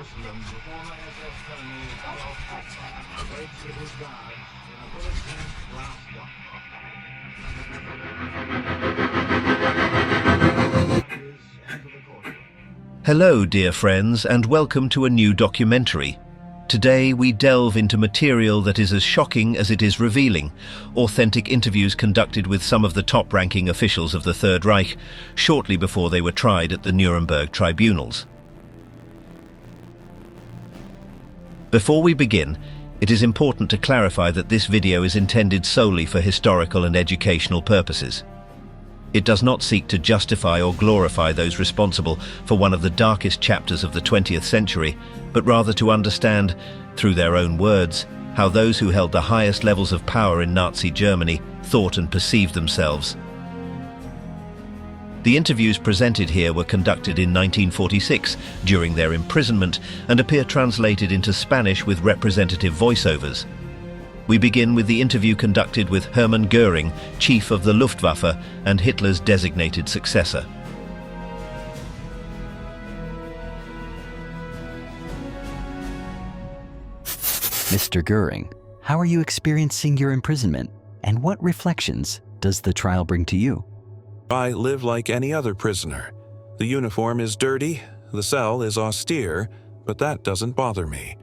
Jerusalem, the former SS colonel Adolf Hitler waits with his guards in a bullet-proof glass box. Enter the courtroom. Hello, dear friends, and welcome to a new documentary. Today we delve into material that is as shocking as it is revealing, authentic interviews conducted with some of the top-ranking officials of the Third Reich shortly before they were tried at the Nuremberg tribunals. Before we begin, it is important to clarify that this video is intended solely for historical and educational purposes. It does not seek to justify or glorify those responsible for one of the darkest chapters of the 20th century, but rather to understand, through their own words, how those who held the highest levels of power in Nazi Germany thought and perceived themselves. The interviews presented here were conducted in 1946 during their imprisonment and appear translated into Spanish with representative voiceovers. We begin with the interview conducted with Hermann Göring, chief of the Luftwaffe and Hitler's designated successor. Mr. Göring, how are you experiencing your imprisonment, and what reflections does the trial bring to you? I live like any other prisoner. The uniform is dirty, the cell is austere, but that doesn't bother me.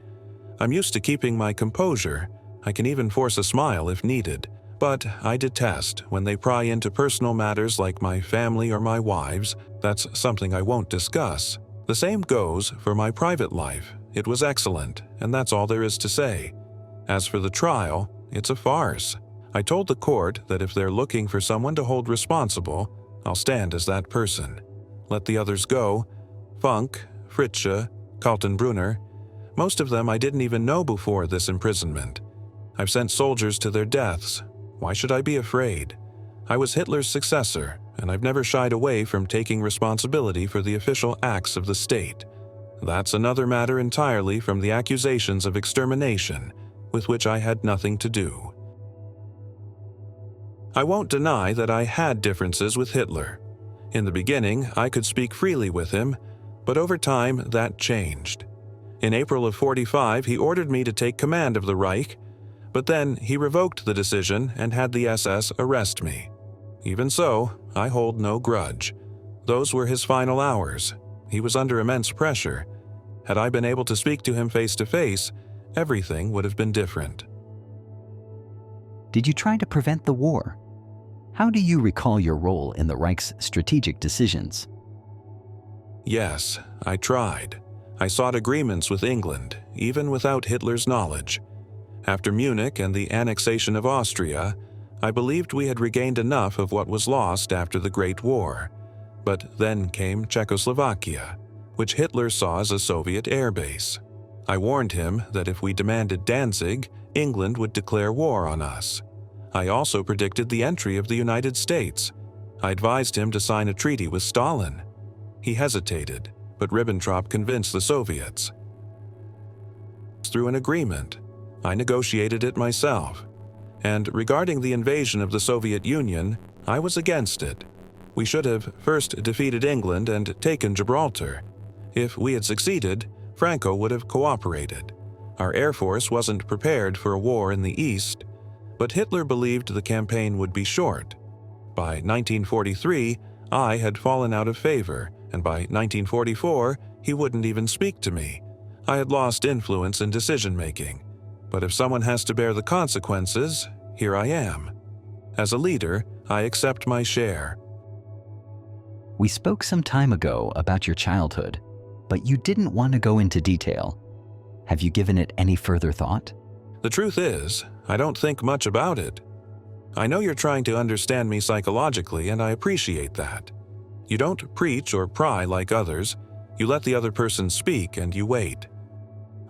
I'm used to keeping my composure. I can even force a smile if needed, but I detest when they pry into personal matters like my family or my wives. That's something I won't discuss. The same goes for my private life. It was excellent, and that's all there is to say. As for the trial, it's a farce. I told the court that if they're looking for someone to hold responsible, I'll stand as that person. Let the others go. Funk, Fritzsche, Kaltenbrunner. Most of them I didn't even know before this imprisonment. I've sent soldiers to their deaths. Why should I be afraid? I was Hitler's successor, and I've never shied away from taking responsibility for the official acts of the state. That's another matter entirely from the accusations of extermination, with which I had nothing to do. I won't deny that I had differences with Hitler. In the beginning, I could speak freely with him, but over time that changed. In April of '45, he ordered me to take command of the Reich, but then he revoked the decision and had the SS arrest me. Even so, I hold no grudge. Those were his final hours. He was under immense pressure. Had I been able to speak to him face to face, everything would have been different. Did you try to prevent the war? How do you recall your role in the Reich's strategic decisions? Yes, I tried. I sought agreements with England, even without Hitler's knowledge. After Munich and the annexation of Austria, I believed we had regained enough of what was lost after the Great War. But then came Czechoslovakia, which Hitler saw as a Soviet airbase. I warned him that if we demanded Danzig, England would declare war on us. I also predicted the entry of the United States. I advised him to sign a treaty with Stalin. He hesitated, but Ribbentrop convinced the Soviets. Through an agreement, I negotiated it myself. And regarding the invasion of the Soviet Union, I was against it. We should have first defeated England and taken Gibraltar. If we had succeeded, Franco would have cooperated. Our Air Force wasn't prepared for a war in the East, but Hitler believed the campaign would be short. By 1943, I had fallen out of favor, and by 1944, he wouldn't even speak to me. I had lost influence in decision-making. But if someone has to bear the consequences, here I am. As a leader, I accept my share. We spoke some time ago about your childhood, but you didn't want to go into detail. Have you given it any further thought? The truth is, I don't think much about it. I know you're trying to understand me psychologically, and I appreciate that. You don't preach or pry like others. You let the other person speak and you wait.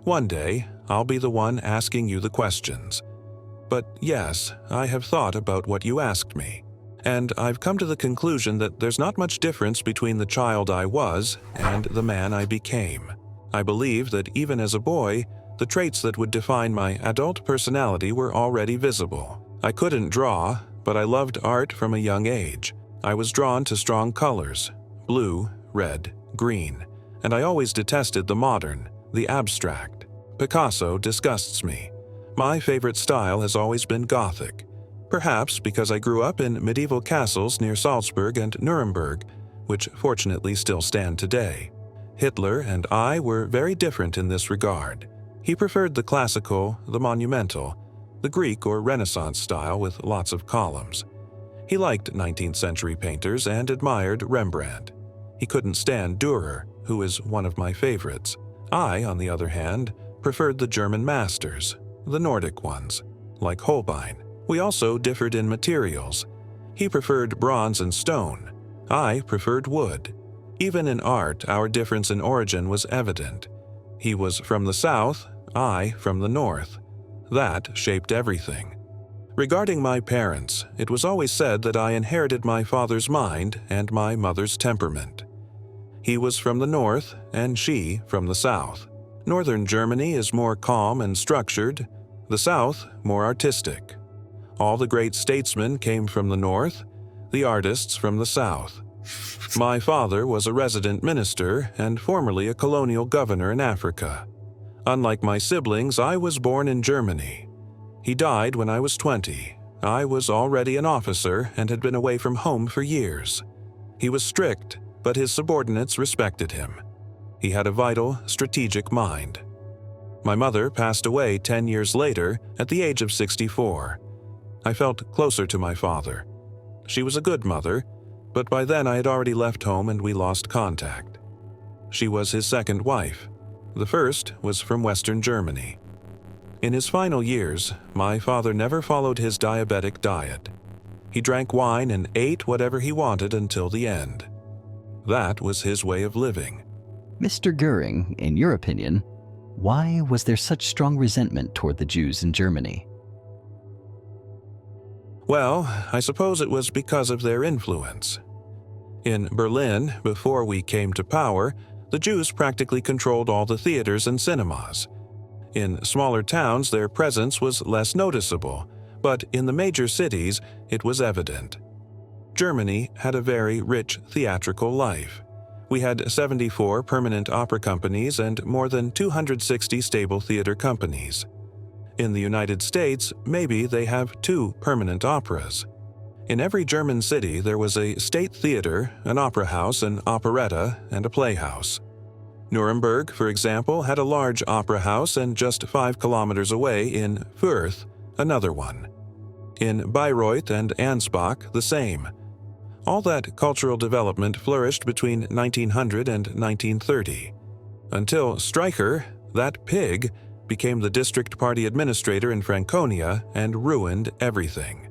One day, I'll be the one asking you the questions. But yes, I have thought about what you asked me. And I've come to the conclusion that there's not much difference between the child I was and the man I became. I believe that even as a boy, the traits that would define my adult personality were already visible. I couldn't draw, but I loved art from a young age. I was drawn to strong colors, blue, red, green, and I always detested the modern, the abstract. Picasso disgusts me. My favorite style has always been Gothic, perhaps because I grew up in medieval castles near Salzburg and Nuremberg, which fortunately still stand today. Hitler and I were very different in this regard. He preferred the classical, the monumental, the Greek or Renaissance style with lots of columns. He liked 19th century painters and admired Rembrandt. He couldn't stand Dürer, who is one of my favorites. I, on the other hand, preferred the German masters, the Nordic ones, like Holbein. We also differed in materials. He preferred bronze and stone. I preferred wood. Even in art, our difference in origin was evident. He was from the south, I from the north. That shaped everything. Regarding my parents, it was always said that I inherited my father's mind and my mother's temperament. He was from the north, and she from the south. Northern Germany is more calm and structured, the south more artistic. All the great statesmen came from the north, the artists from the south. My father was a resident minister and formerly a colonial governor in Africa. Unlike my siblings, I was born in Germany. He died when I was 20. I was already an officer and had been away from home for years. He was strict, but his subordinates respected him. He had a vital, strategic mind. My mother passed away 10 years later at the age of 64. I felt closer to my father. She was a good mother, but by then I had already left home and we lost contact. She was his second wife. The first was from Western Germany. In his final years, my father never followed his diabetic diet. He drank wine and ate whatever he wanted until the end. That was his way of living. Mr. Göring, in your opinion, why was there such strong resentment toward the Jews in Germany? Well, I suppose it was because of their influence. In Berlin, before we came to power, the Jews practically controlled all the theaters and cinemas. In smaller towns, their presence was less noticeable, but in the major cities, it was evident. Germany had a very rich theatrical life. We had 74 permanent opera companies and more than 260 stable theater companies. In the United States, maybe they have 2 permanent operas. In every German city, there was a state theater, an opera house, an operetta, and a playhouse. Nuremberg, for example, had a large opera house and just 5 kilometers away in Fürth, another one. In Bayreuth and Ansbach, the same. All that cultural development flourished between 1900 and 1930. Until Streicher, that pig, became the district party administrator in Franconia and ruined everything.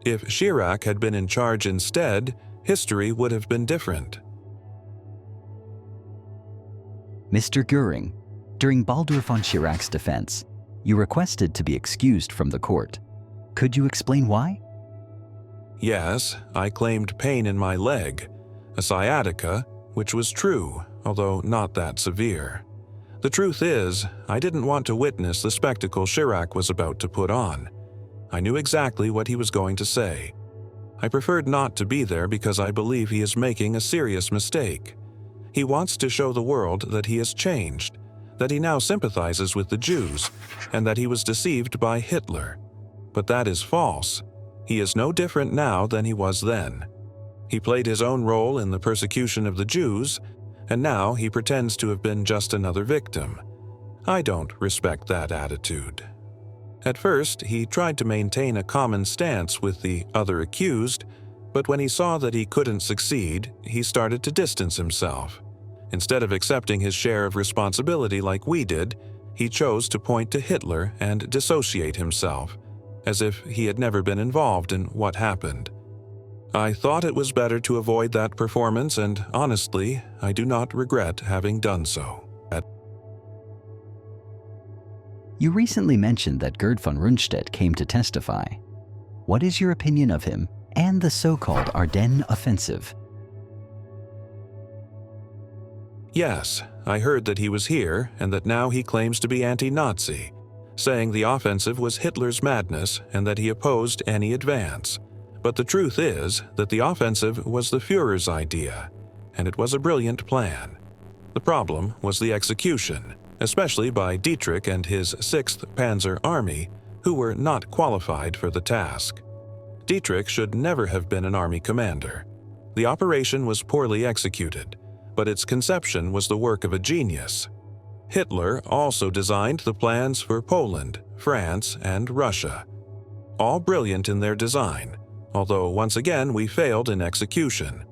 If Chirac had been in charge instead, history would have been different. Mr. Göring, during Baldur von Chirac's defense, you requested to be excused from the court. Could you explain why? Yes, I claimed pain in my leg, a sciatica, which was true, although not that severe. The truth is, I didn't want to witness the spectacle Chirac was about to put on. I knew exactly what he was going to say. I preferred not to be there because I believe he is making a serious mistake. He wants to show the world that he has changed, that he now sympathizes with the Jews, and that he was deceived by Hitler. But that is false. He is no different now than he was then. He played his own role in the persecution of the Jews, and now he pretends to have been just another victim. I don't respect that attitude. At first, he tried to maintain a common stance with the other accused, but when he saw that he couldn't succeed, he started to distance himself. Instead of accepting his share of responsibility like we did, he chose to point to Hitler and dissociate himself, as if he had never been involved in what happened. I thought it was better to avoid that performance, and honestly, I do not regret having done so. You recently mentioned that Gerd von Rundstedt came to testify. What is your opinion of him and the so-called Ardennes Offensive? Yes, I heard that he was here and that now he claims to be anti-Nazi, saying the offensive was Hitler's madness and that he opposed any advance. But the truth is that the offensive was the Führer's idea, and it was a brilliant plan. The problem was the execution. especially by Dietrich and his 6th Panzer Army, who were not qualified for the task. Dietrich should never have been an army commander. The operation was poorly executed, but its conception was the work of a genius. Hitler also designed the plans for Poland, France, and Russia. All brilliant in their design, although once again we failed in execution.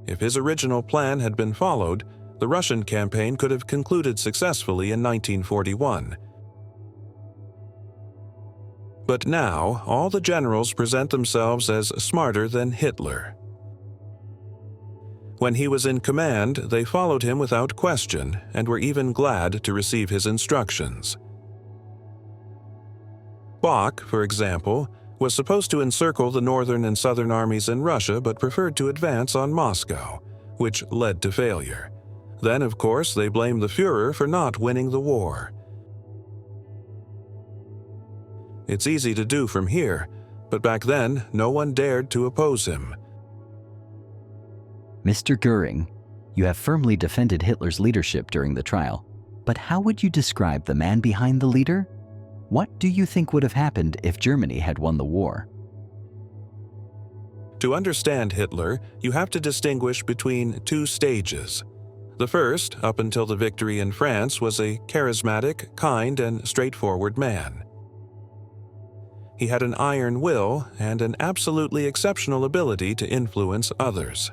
If his original plan had been followed, the Russian campaign could have concluded successfully in 1941. But now, all the generals present themselves as smarter than Hitler. When he was in command, they followed him without question and were even glad to receive his instructions. Bock, for example, was supposed to encircle the northern and southern armies in Russia but preferred to advance on Moscow, which led to failure. Then, of course, they blamed the Führer for not winning the war. It's easy to do from here, but back then, no one dared to oppose him. Mr. Göring, you have firmly defended Hitler's leadership during the trial, but how would you describe the man behind the leader? What do you think would have happened if Germany had won the war? To understand Hitler, you have to distinguish between 2 stages. The first, up until the victory in France, was a charismatic, kind, and straightforward man. He had an iron will and an absolutely exceptional ability to influence others.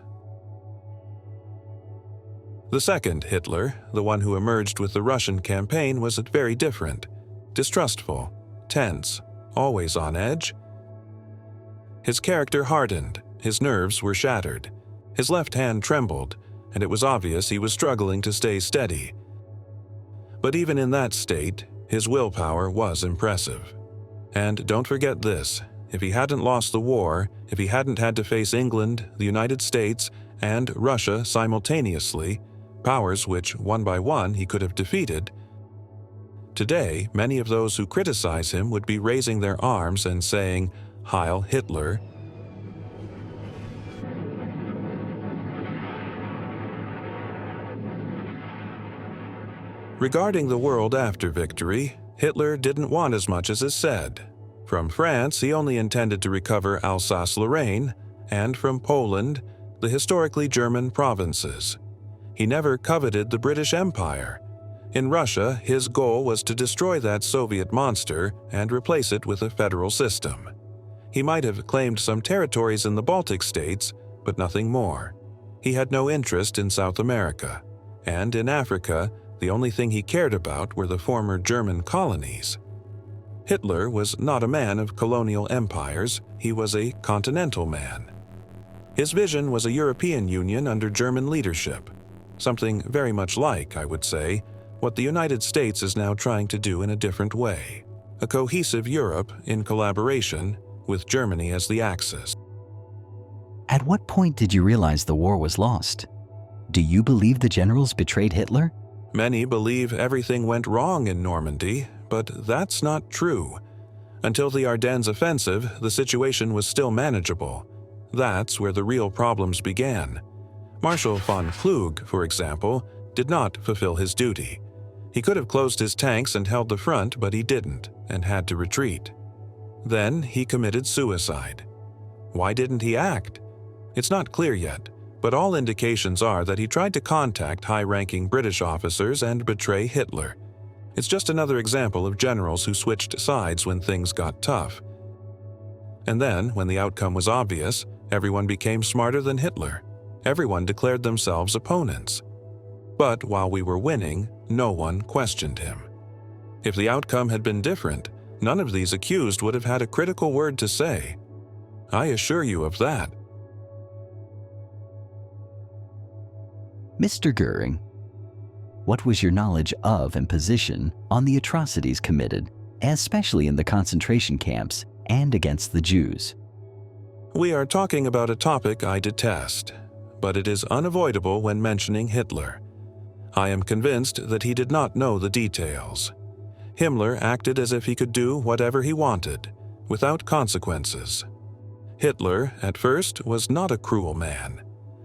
The second Hitler, the one who emerged with the Russian campaign, was very different. Distrustful, tense, always on edge. His character hardened, his nerves were shattered, his left hand trembled, and it was obvious he was struggling to stay steady. But even in that state, his willpower was impressive. And don't forget this, if he hadn't lost the war, if he hadn't had to face England, the United States, and Russia simultaneously, powers which, one by one, he could have defeated, today, many of those who criticize him would be raising their arms and saying, "Heil Hitler." Regarding the world after victory, Hitler didn't want as much as is said. From France, he only intended to recover Alsace-Lorraine, and from Poland, the historically German provinces. He never coveted the British Empire. In Russia, his goal was to destroy that Soviet monster and replace it with a federal system. He might have claimed some territories in the Baltic states, but nothing more. He had no interest in South America, and in Africa, the only thing he cared about were the former German colonies. Hitler was not a man of colonial empires, he was a continental man. His vision was a European Union under German leadership, something very much like, I would say, what the United States is now trying to do in a different way, a cohesive Europe in collaboration with Germany as the axis. At what point did you realize the war was lost? Do you believe the generals betrayed Hitler? Many believe everything went wrong in Normandy, but that's not true. Until the Ardennes offensive, the situation was still manageable. That's where the real problems began. Marshal von Kluge, for example, did not fulfill his duty. He could have closed his tanks and held the front, but he didn't, and had to retreat. Then he committed suicide. Why didn't he act? It's not clear yet, but all indications are that he tried to contact high-ranking British officers and betray Hitler. It's just another example of generals who switched sides when things got tough. And then, when the outcome was obvious, everyone became smarter than Hitler. Everyone declared themselves opponents. But while we were winning, no one questioned him. If the outcome had been different, none of these accused would have had a critical word to say. I assure you of that. Mr. Göring, what was your knowledge of and position on the atrocities committed, especially in the concentration camps and against the Jews? We are talking about a topic I detest, but it is unavoidable when mentioning Hitler. I am convinced that he did not know the details. Himmler acted as if he could do whatever he wanted, without consequences. Hitler, at first, was not a cruel man.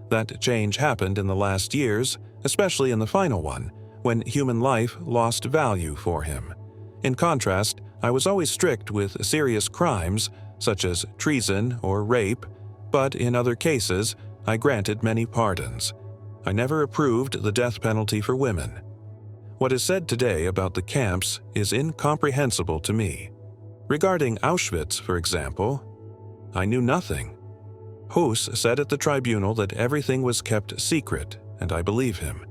That change happened in the last years, especially in the final one, when human life lost value for him. In contrast, I was always strict with serious crimes, such as treason or rape, but in other cases, I granted many pardons. I never approved the death penalty for women. What is said today about the camps is incomprehensible to me. Regarding Auschwitz, for example, I knew nothing. Hus said at the tribunal that everything was kept secret, and I believe him.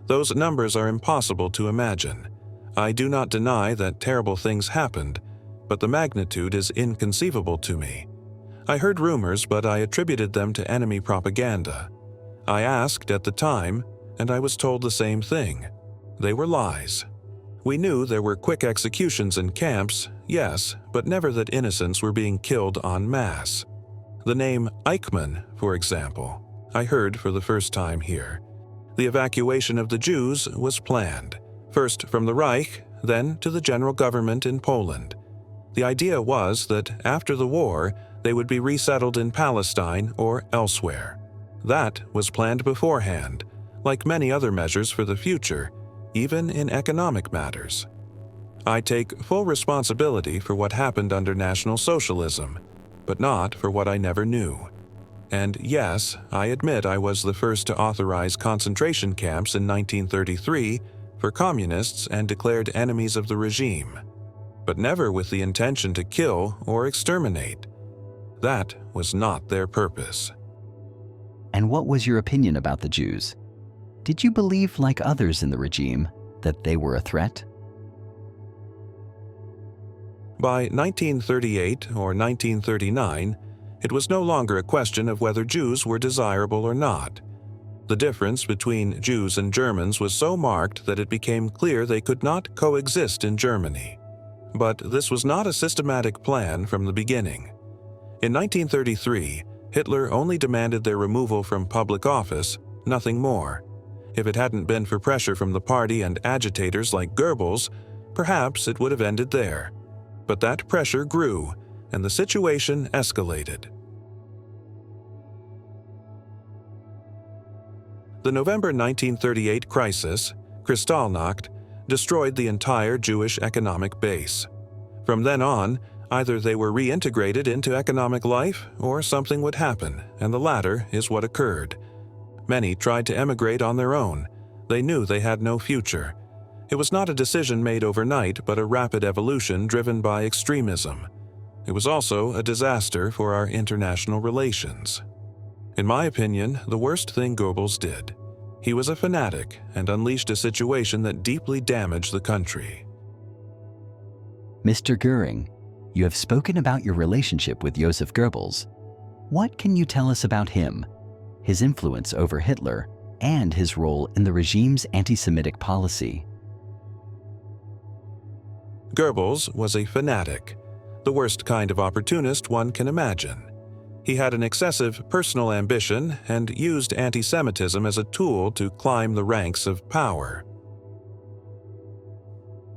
Those numbers are impossible to imagine. I do not deny that terrible things happened, but the magnitude is inconceivable to me. I heard rumors, but I attributed them to enemy propaganda. I asked at the time, and I was told the same thing. They were lies. We knew there were quick executions in camps, yes, but never that innocents were being killed en masse. The name Eichmann, for example, I heard for the first time here. The evacuation of the Jews was planned, first from the Reich, then to the general government in Poland. The idea was that after the war, they would be resettled in Palestine or elsewhere. That was planned beforehand, like many other measures for the future, even in economic matters. I take full responsibility for what happened under National Socialism, but not for what I never knew. And yes, I admit I was the first to authorize concentration camps in 1933 for communists and declared enemies of the regime, but never with the intention to kill or exterminate. That was not their purpose. And what was your opinion about the Jews? Did you believe, like others in the regime, that they were a threat? By 1938 or 1939, it was no longer a question of whether Jews were desirable or not. The difference between Jews and Germans was so marked that it became clear they could not coexist in Germany. But this was not a systematic plan from the beginning. In 1933, Hitler only demanded their removal from public office, nothing more. If it hadn't been for pressure from the party and agitators like Goebbels, perhaps it would have ended there. But that pressure grew, and the situation escalated. The November 1938 crisis, Kristallnacht, destroyed the entire Jewish economic base. From then on, either they were reintegrated into economic life or something would happen, and the latter is what occurred. Many tried to emigrate on their own. They knew they had no future. It was not a decision made overnight, but a rapid evolution driven by extremism. It was also a disaster for our international relations. In my opinion, the worst thing Goebbels did. He was a fanatic and unleashed a situation that deeply damaged the country. Mr. Göring, you have spoken about your relationship with Joseph Goebbels. What can you tell us about him, his influence over Hitler, and his role in the regime's anti-Semitic policy? Goebbels was a fanatic, the worst kind of opportunist one can imagine. He had an excessive personal ambition and used anti-Semitism as a tool to climb the ranks of power.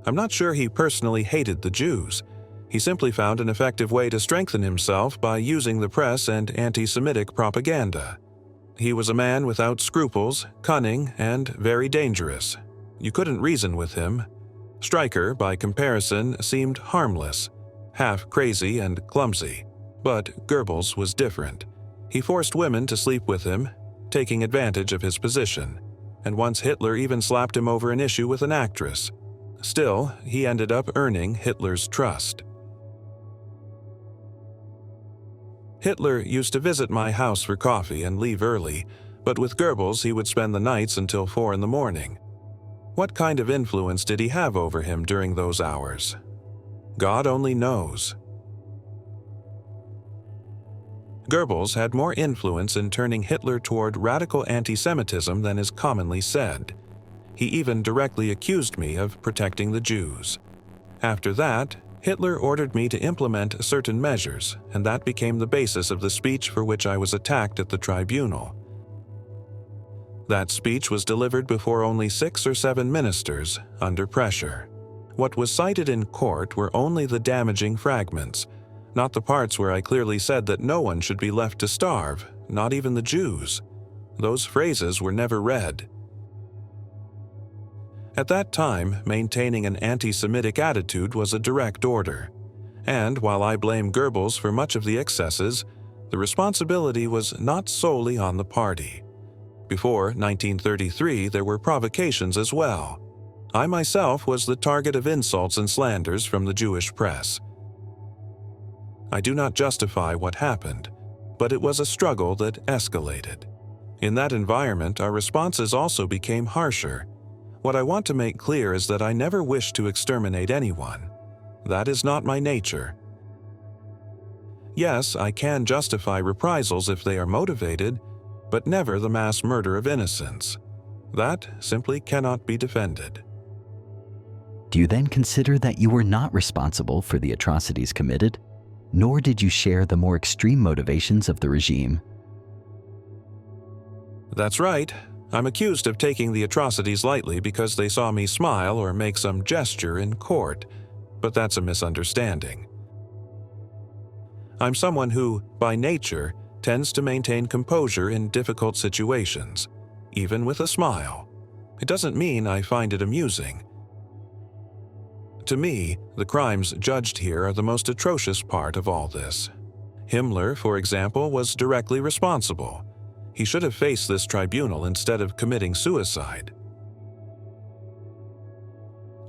I'm not sure he personally hated the Jews. He simply found an effective way to strengthen himself by using the press and anti-Semitic propaganda. He was a man without scruples, cunning, and very dangerous. You couldn't reason with him. Stryker, by comparison, seemed harmless, half crazy and clumsy. But Goebbels was different. He forced women to sleep with him, taking advantage of his position, and once Hitler even slapped him over an issue with an actress. Still, he ended up earning Hitler's trust. Hitler used to visit my house for coffee and leave early, but with Goebbels he would spend the nights until 4 in the morning. What kind of influence did he have over him during those hours? God only knows. Goebbels had more influence in turning Hitler toward radical anti-Semitism than is commonly said. He even directly accused me of protecting the Jews. After that, Hitler ordered me to implement certain measures, and that became the basis of the speech for which I was attacked at the tribunal. That speech was delivered before only 6 or 7 ministers, under pressure. What was cited in court were only the damaging fragments, not the parts where I clearly said that no one should be left to starve, not even the Jews. Those phrases were never read. At that time, maintaining an anti-Semitic attitude was a direct order. And while I blame Goebbels for much of the excesses, the responsibility was not solely on the party. Before 1933, there were provocations as well. I myself was the target of insults and slanders from the Jewish press. I do not justify what happened, but it was a struggle that escalated. In that environment, our responses also became harsher. What I want to make clear is that I never wished to exterminate anyone. That is not my nature. Yes, I can justify reprisals if they are motivated, but never the mass murder of innocents. That simply cannot be defended. Do you then consider that you were not responsible for the atrocities committed, nor did you share the more extreme motivations of the regime? That's right. I'm accused of taking the atrocities lightly because they saw me smile or make some gesture in court, but that's a misunderstanding. I'm someone who, by nature, tends to maintain composure in difficult situations, even with a smile. It doesn't mean I find it amusing. To me, the crimes judged here are the most atrocious part of all this. Himmler, for example, was directly responsible. He should have faced this tribunal instead of committing suicide.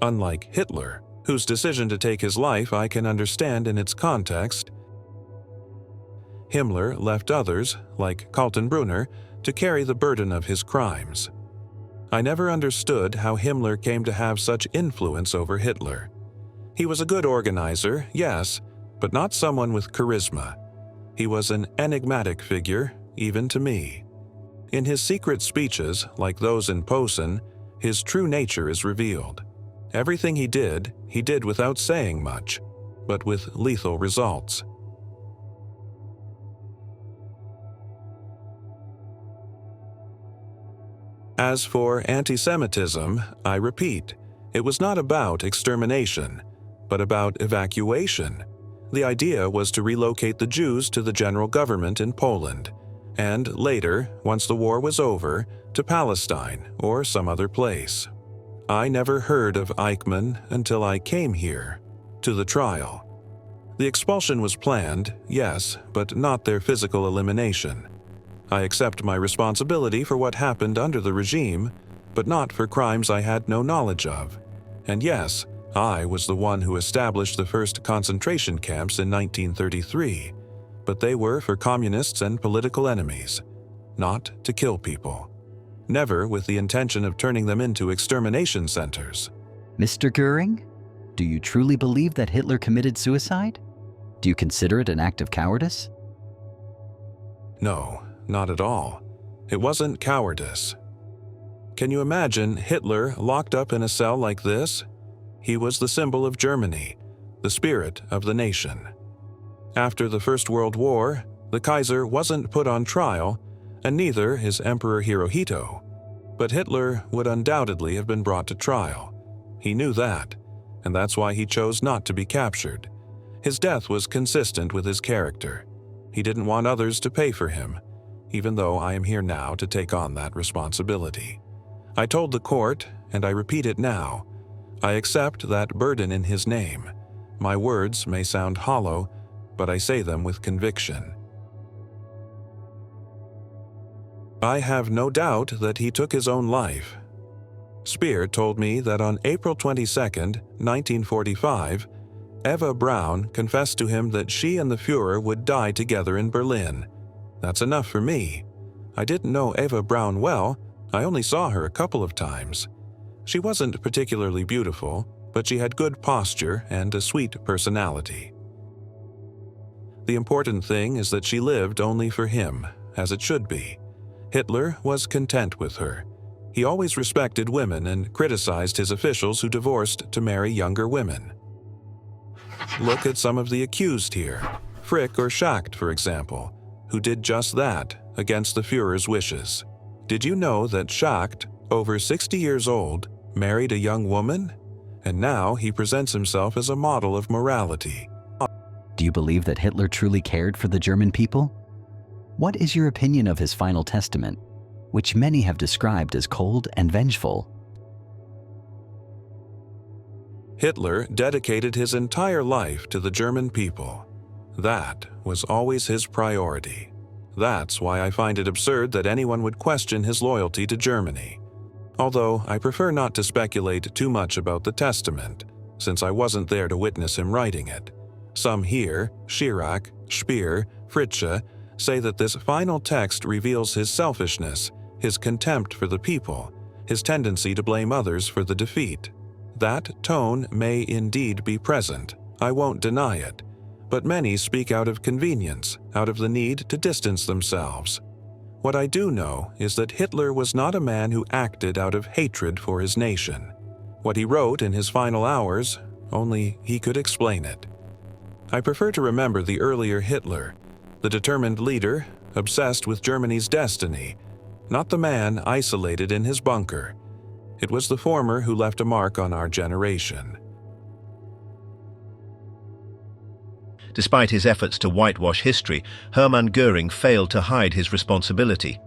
Unlike Hitler, whose decision to take his life I can understand in its context, Himmler left others, like Kaltenbrunner, to carry the burden of his crimes. I never understood how Himmler came to have such influence over Hitler. He was a good organizer, yes, but not someone with charisma. He was an enigmatic figure, even to me. In his secret speeches, like those in Posen, his true nature is revealed. Everything he did without saying much, but with lethal results. As for anti-Semitism, I repeat, it was not about extermination, but about evacuation. The idea was to relocate the Jews to the general government in Poland, and later, once the war was over, to Palestine or some other place. I never heard of Eichmann until I came here, to the trial. The expulsion was planned, yes, but not their physical elimination. I accept my responsibility for what happened under the regime, but not for crimes I had no knowledge of. And yes, I was the one who established the first concentration camps in 1933, but they were for communists and political enemies, not to kill people. Never with the intention of turning them into extermination centers. Mr. Göring, do you truly believe that Hitler committed suicide? Do you consider it an act of cowardice? No, not at all. It wasn't cowardice. Can you imagine Hitler locked up in a cell like this? He was the symbol of Germany, the spirit of the nation. After the First World War, the Kaiser wasn't put on trial, and neither is Emperor Hirohito. But Hitler would undoubtedly have been brought to trial. He knew that, and that's why he chose not to be captured. His death was consistent with his character. He didn't want others to pay for him, even though I am here now to take on that responsibility. I told the court, and I repeat it now, I accept that burden in his name. My words may sound hollow, but I say them with conviction. I have no doubt that he took his own life. Speer told me that on April 22, 1945, Eva Braun confessed to him that she and the Führer would die together in Berlin. That's enough for me. I didn't know Eva Braun well, I only saw her a couple of times. She wasn't particularly beautiful, but she had good posture and a sweet personality. The important thing is that she lived only for him, as it should be. Hitler was content with her. He always respected women and criticized his officials who divorced to marry younger women. Look at some of the accused here, Frick or Schacht, for example, who did just that against the Führer's wishes. Did you know that Schacht, over 60 years old, married a young woman? And now he presents himself as a model of morality. Do you believe that Hitler truly cared for the German people? What is your opinion of his final testament, which many have described as cold and vengeful? Hitler dedicated his entire life to the German people. That was always his priority. That's why I find it absurd that anyone would question his loyalty to Germany. Although I prefer not to speculate too much about the testament, since I wasn't there to witness him writing it. Some here, Schirach, Speer, Fritzsche, say that this final text reveals his selfishness, his contempt for the people, his tendency to blame others for the defeat. That tone may indeed be present, I won't deny it, but many speak out of convenience, out of the need to distance themselves. What I do know is that Hitler was not a man who acted out of hatred for his nation. What he wrote in his final hours, only he could explain it. I prefer to remember the earlier Hitler, the determined leader, obsessed with Germany's destiny, not the man isolated in his bunker. It was the former who left a mark on our generation. Despite his efforts to whitewash history, Hermann Göring failed to hide his responsibility.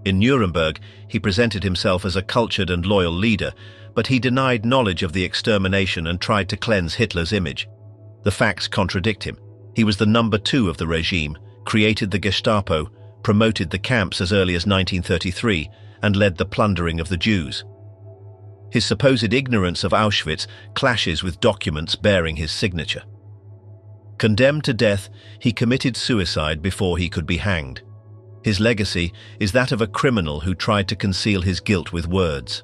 In Nuremberg, he presented himself as a cultured and loyal leader, but he denied knowledge of the extermination and tried to cleanse Hitler's image. The facts contradict him. He was the number 2 of the regime, created the Gestapo, promoted the camps as early as 1933, and led the plundering of the Jews. His supposed ignorance of Auschwitz clashes with documents bearing his signature. Condemned to death, he committed suicide before he could be hanged. His legacy is that of a criminal who tried to conceal his guilt with words.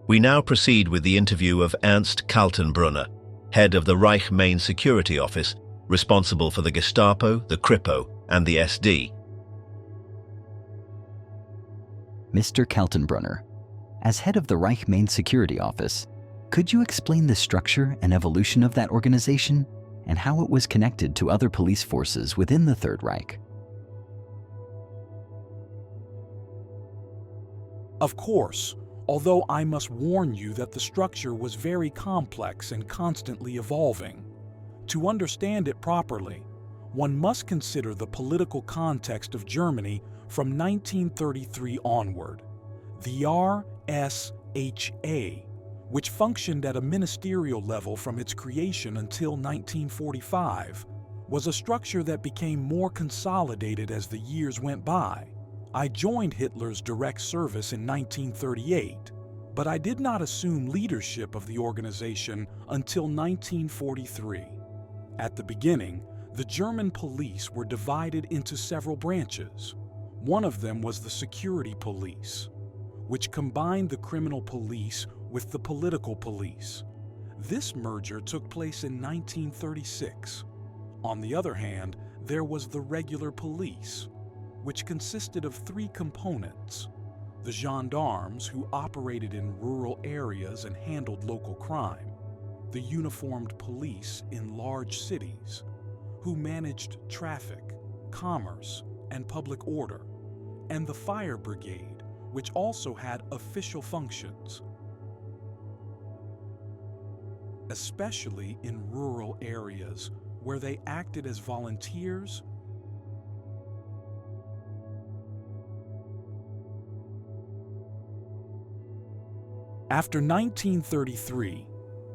We now proceed with the interview of Ernst Kaltenbrunner, head of the Reich Main Security Office, responsible for the Gestapo, the Kripo, and the SD. Mr. Kaltenbrunner, as head of the Reich Main Security Office, could you explain the structure and evolution of that organization and how it was connected to other police forces within the Third Reich? Of course, although I must warn you that the structure was very complex and constantly evolving. To understand it properly, one must consider the political context of Germany from 1933 onward. The RSHA, which functioned at a ministerial level from its creation until 1945, was a structure that became more consolidated as the years went by. I joined Hitler's direct service in 1938, but I did not assume leadership of the organization until 1943. At the beginning, the German police were divided into several branches. One of them was the security police, which combined the criminal police with the political police. This merger took place in 1936. On the other hand, there was the regular police, which consisted of 3 components: the gendarmes, who operated in rural areas and handled local crime; the uniformed police in large cities, who managed traffic, commerce, and public order; and the fire brigade, which also had official functions, especially in rural areas where they acted as volunteers. After 1933,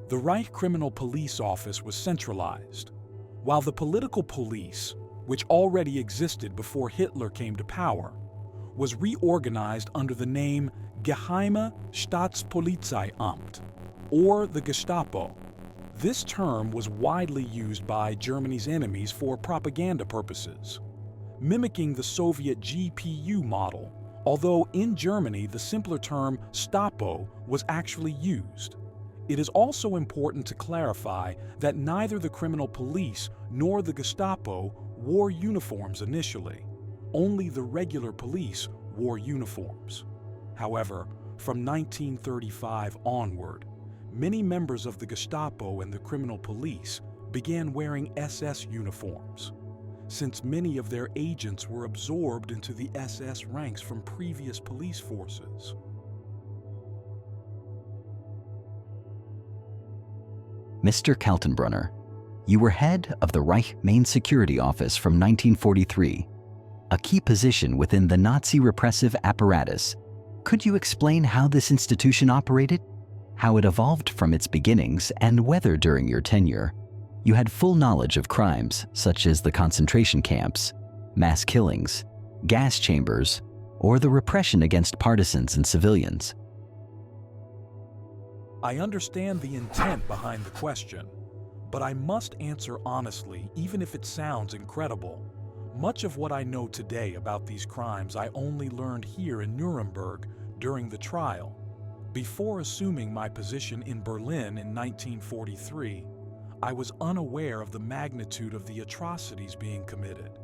the Reich Criminal Police Office was centralized, while the political police, which already existed before Hitler came to power, was reorganized under the name Geheime Staatspolizeiamt, or the Gestapo. This term was widely used by Germany's enemies for propaganda purposes, mimicking the Soviet GPU model, although in Germany the simpler term Stapo was actually used. It is also important to clarify that neither the criminal police nor the Gestapo wore uniforms initially. Only the regular police wore uniforms. However, from 1935 onward, many members of the Gestapo and the criminal police began wearing SS uniforms, since many of their agents were absorbed into the SS ranks from previous police forces. Mr. Kaltenbrunner, you were head of the Reich Main Security Office from 1943, a key position within the Nazi repressive apparatus. Could you explain how this institution operated? how it evolved from its beginnings, and whether during your tenure you had full knowledge of crimes such as the concentration camps, mass killings, gas chambers, or the repression against partisans and civilians. I understand the intent behind the question, but I must answer honestly, even if it sounds incredible. Much of what I know today about these crimes I only learned here in Nuremberg during the trial. Before assuming my position in Berlin in 1943, I was unaware of the magnitude of the atrocities being committed.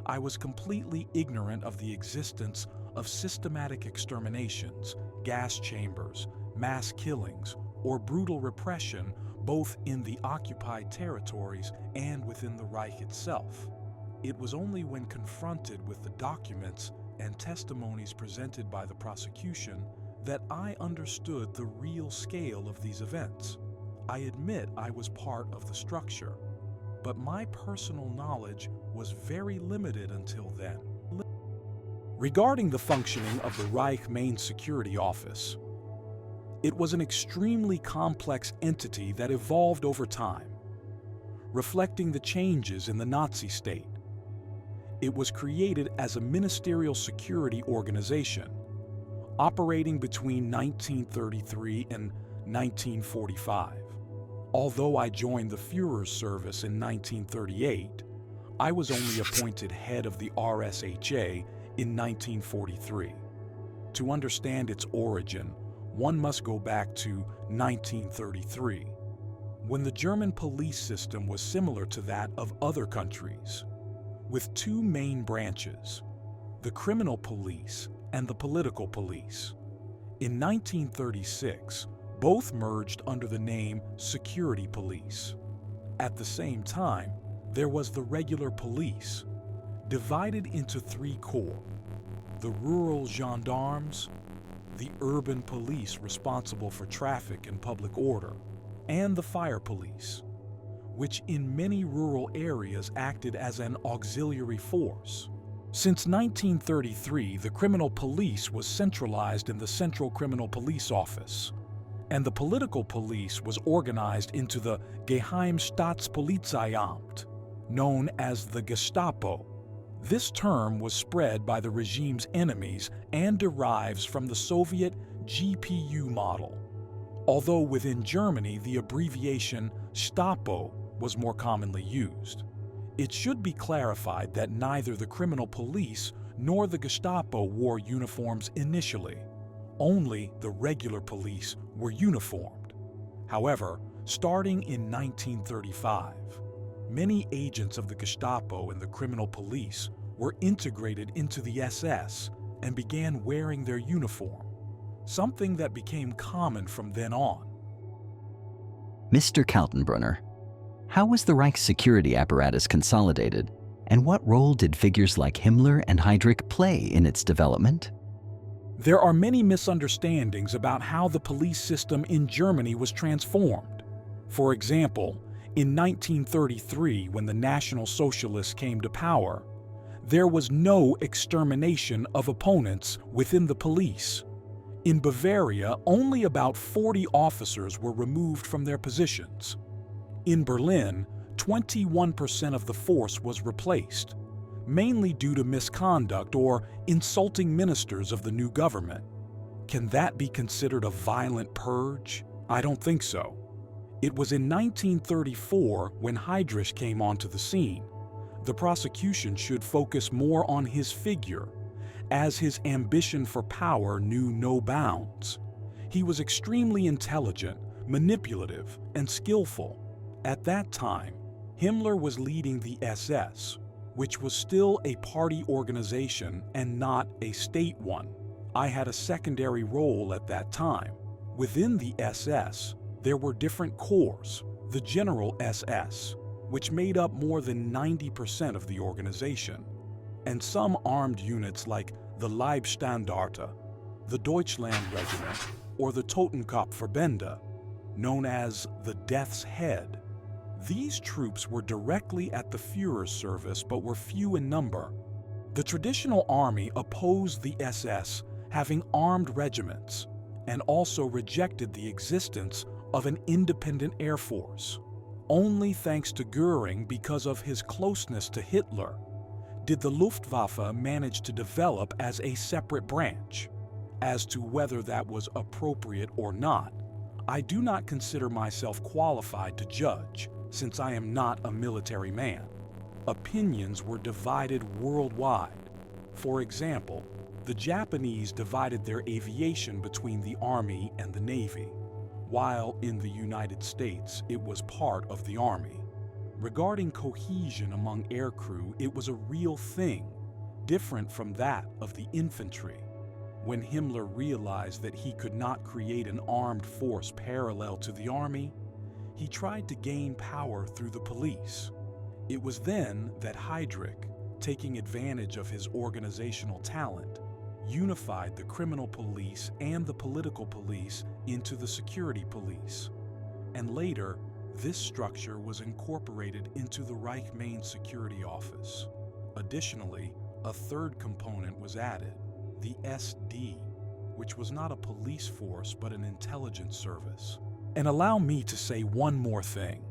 I was completely ignorant of the existence of systematic exterminations, gas chambers, mass killings, or brutal repression both in the occupied territories and within the Reich itself. It was only when confronted with the documents and testimonies presented by the prosecution that I understood the real scale of these events. I admit I was part of the structure, but my personal knowledge was very limited until then. Regarding the functioning of the Reich Main Security Office, it was an extremely complex entity that evolved over time, reflecting the changes in the Nazi state. It was created as a ministerial security organization, operating between 1933 and 1945. Although I joined the Führer's service in 1938, I was only appointed head of the RSHA in 1943. To understand its origin, one must go back to 1933, when the German police system was similar to that of other countries, with two main branches, the criminal police and the political police. In 1936, both merged under the name security police. At the same time, there was the regular police, divided into three corps: the rural gendarmes, the urban police responsible for traffic and public order, and the fire police, which in many rural areas acted as an auxiliary force. Since 1933, the criminal police was centralized in the Central Criminal Police Office, and the political police was organized into the Geheimstaatspolizeiamt, known as the Gestapo. This term was spread by the regime's enemies and derives from the Soviet GPU model, although within Germany the abbreviation Stapo was more commonly used. It should be clarified that neither the criminal police nor the Gestapo wore uniforms initially. Only the regular police were uniformed. However, starting in 1935, many agents of the Gestapo and the criminal police were integrated into the SS and began wearing their uniform, something that became common from then on. Mr. Kaltenbrunner, how was the Reich's security apparatus consolidated, and what role did figures like Himmler and Heydrich play in its development? There are many misunderstandings about how the police system in Germany was transformed. For example, in 1933, when the National Socialists came to power, there was no extermination of opponents within the police. In Bavaria, only about 40 officers were removed from their positions. In Berlin, 21% of the force was replaced, mainly due to misconduct or insulting ministers of the new government. Can that be considered a violent purge? I don't think so. It was in 1934 when Heydrich came onto the scene. The prosecution should focus more on his figure, as his ambition for power knew no bounds. He was extremely intelligent, manipulative, and skillful. At that time, Himmler was leading the SS, which was still a party organization and not a state one. I had a secondary role at that time. Within the SS, there were different corps, the General SS, which made up more than 90% of the organization, and some armed units like the Leibstandarte, the Deutschland Regiment, or the Totenkopfverbände, known as the Death's Head. These troops were directly at the Führer's service but were few in number. The traditional army opposed the SS having armed regiments, and also rejected the existence of an independent air force. Only thanks to Göring, because of his closeness to Hitler, did the Luftwaffe manage to develop as a separate branch. As to whether that was appropriate or not, I do not consider myself qualified to judge, since I am not a military man. Opinions were divided worldwide. For example, the Japanese divided their aviation between the Army and the Navy, while in the United States it was part of the Army. Regarding cohesion among aircrew, it was a real thing, different from that of the infantry. When Himmler realized that he could not create an armed force parallel to the army, he tried to gain power through the police. It was then that Heydrich, taking advantage of his organizational talent, unified the criminal police and the political police into the security police. And later, this structure was incorporated into the Reich Main Security Office. Additionally, a third component was added, the SD, which was not a police force but an intelligence service. And allow me to say one more thing.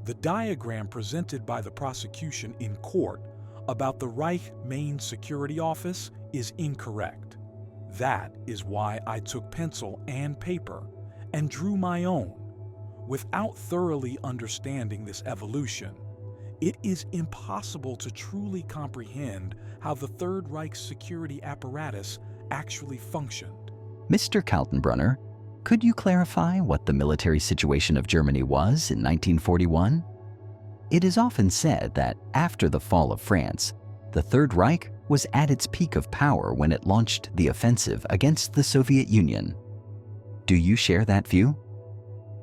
The diagram presented by the prosecution in court about the Reich Main Security Office is incorrect. That is why I took pencil and paper and drew my own. Without thoroughly understanding this evolution, it is impossible to truly comprehend how the Third Reich's security apparatus actually functioned. Mr. Kaltenbrunner, could you clarify what the military situation of Germany was in 1941? It is often said that after the fall of France, the Third Reich was at its peak of power when it launched the offensive against the Soviet Union. Do you share that view?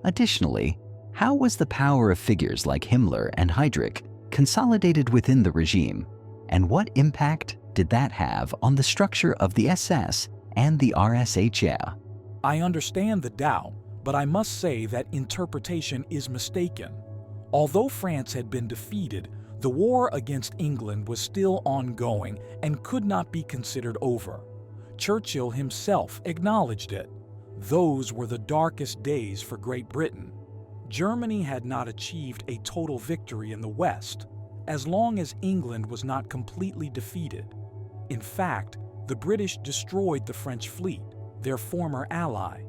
Additionally, how was the power of figures like Himmler and Heydrich consolidated within the regime, and what impact did that have on the structure of the SS and the RSHR? I understand the doubt, but I must say that interpretation is mistaken. Although France had been defeated, the war against England was still ongoing and could not be considered over. Churchill himself acknowledged it. Those were the darkest days for Great Britain. Germany had not achieved a total victory in the West, as long as England was not completely defeated. In fact, the British destroyed the French fleet, their former ally,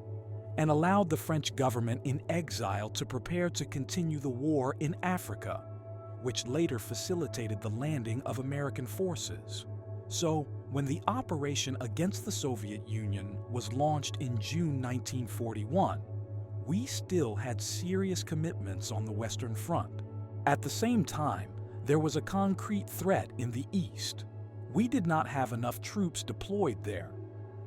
and allowed the French government in exile to prepare to continue the war in Africa, which later facilitated the landing of American forces. So, when the operation against the Soviet Union was launched in June 1941, we still had serious commitments on the Western Front. At the same time, there was a concrete threat in the East. We did not have enough troops deployed there,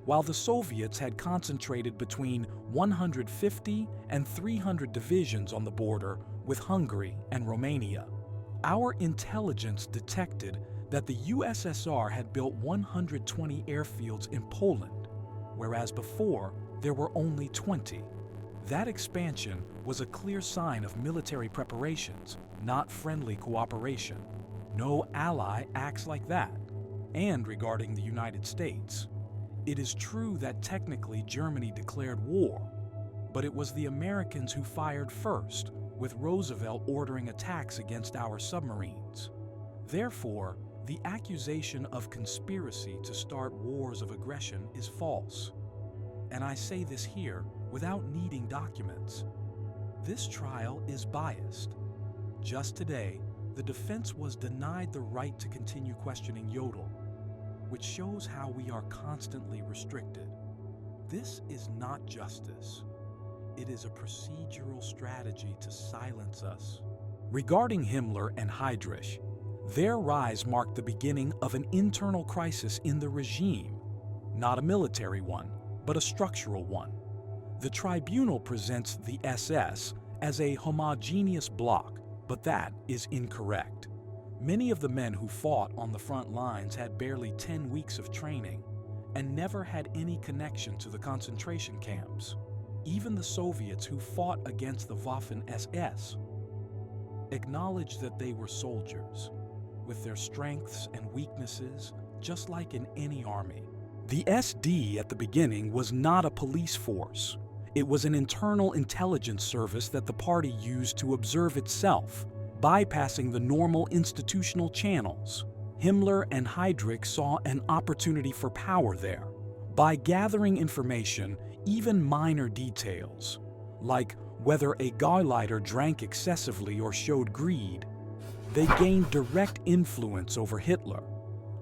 while the Soviets had concentrated between 150 and 300 divisions on the border with Hungary and Romania. Our intelligence detected that the USSR had built 120 airfields in Poland, whereas before there were only 20. That expansion was a clear sign of military preparations, not friendly cooperation. No ally acts like that. And regarding the United States, it is true that technically Germany declared war, but it was the Americans who fired first, with Roosevelt ordering attacks against our submarines. Therefore, the accusation of conspiracy to start wars of aggression is false. And I say this here without needing documents. This trial is biased. Just today, the defense was denied the right to continue questioning Jodl, which shows how we are constantly restricted. This is not justice. It is a procedural strategy to silence us. Regarding Himmler and Heydrich, their rise marked the beginning of an internal crisis in the regime, not a military one, but a structural one. The tribunal presents the SS as a homogeneous bloc, but that is incorrect. Many of the men who fought on the front lines had barely 10 weeks of training and never had any connection to the concentration camps. Even the Soviets who fought against the Waffen-SS acknowledged that they were soldiers, with their strengths and weaknesses, just like in any army. The SD at the beginning was not a police force. It was an internal intelligence service that the party used to observe itself, bypassing the normal institutional channels. Himmler and Heydrich saw an opportunity for power there. By gathering information, even minor details, like whether a Gauleiter drank excessively or showed greed, they gained direct influence over Hitler.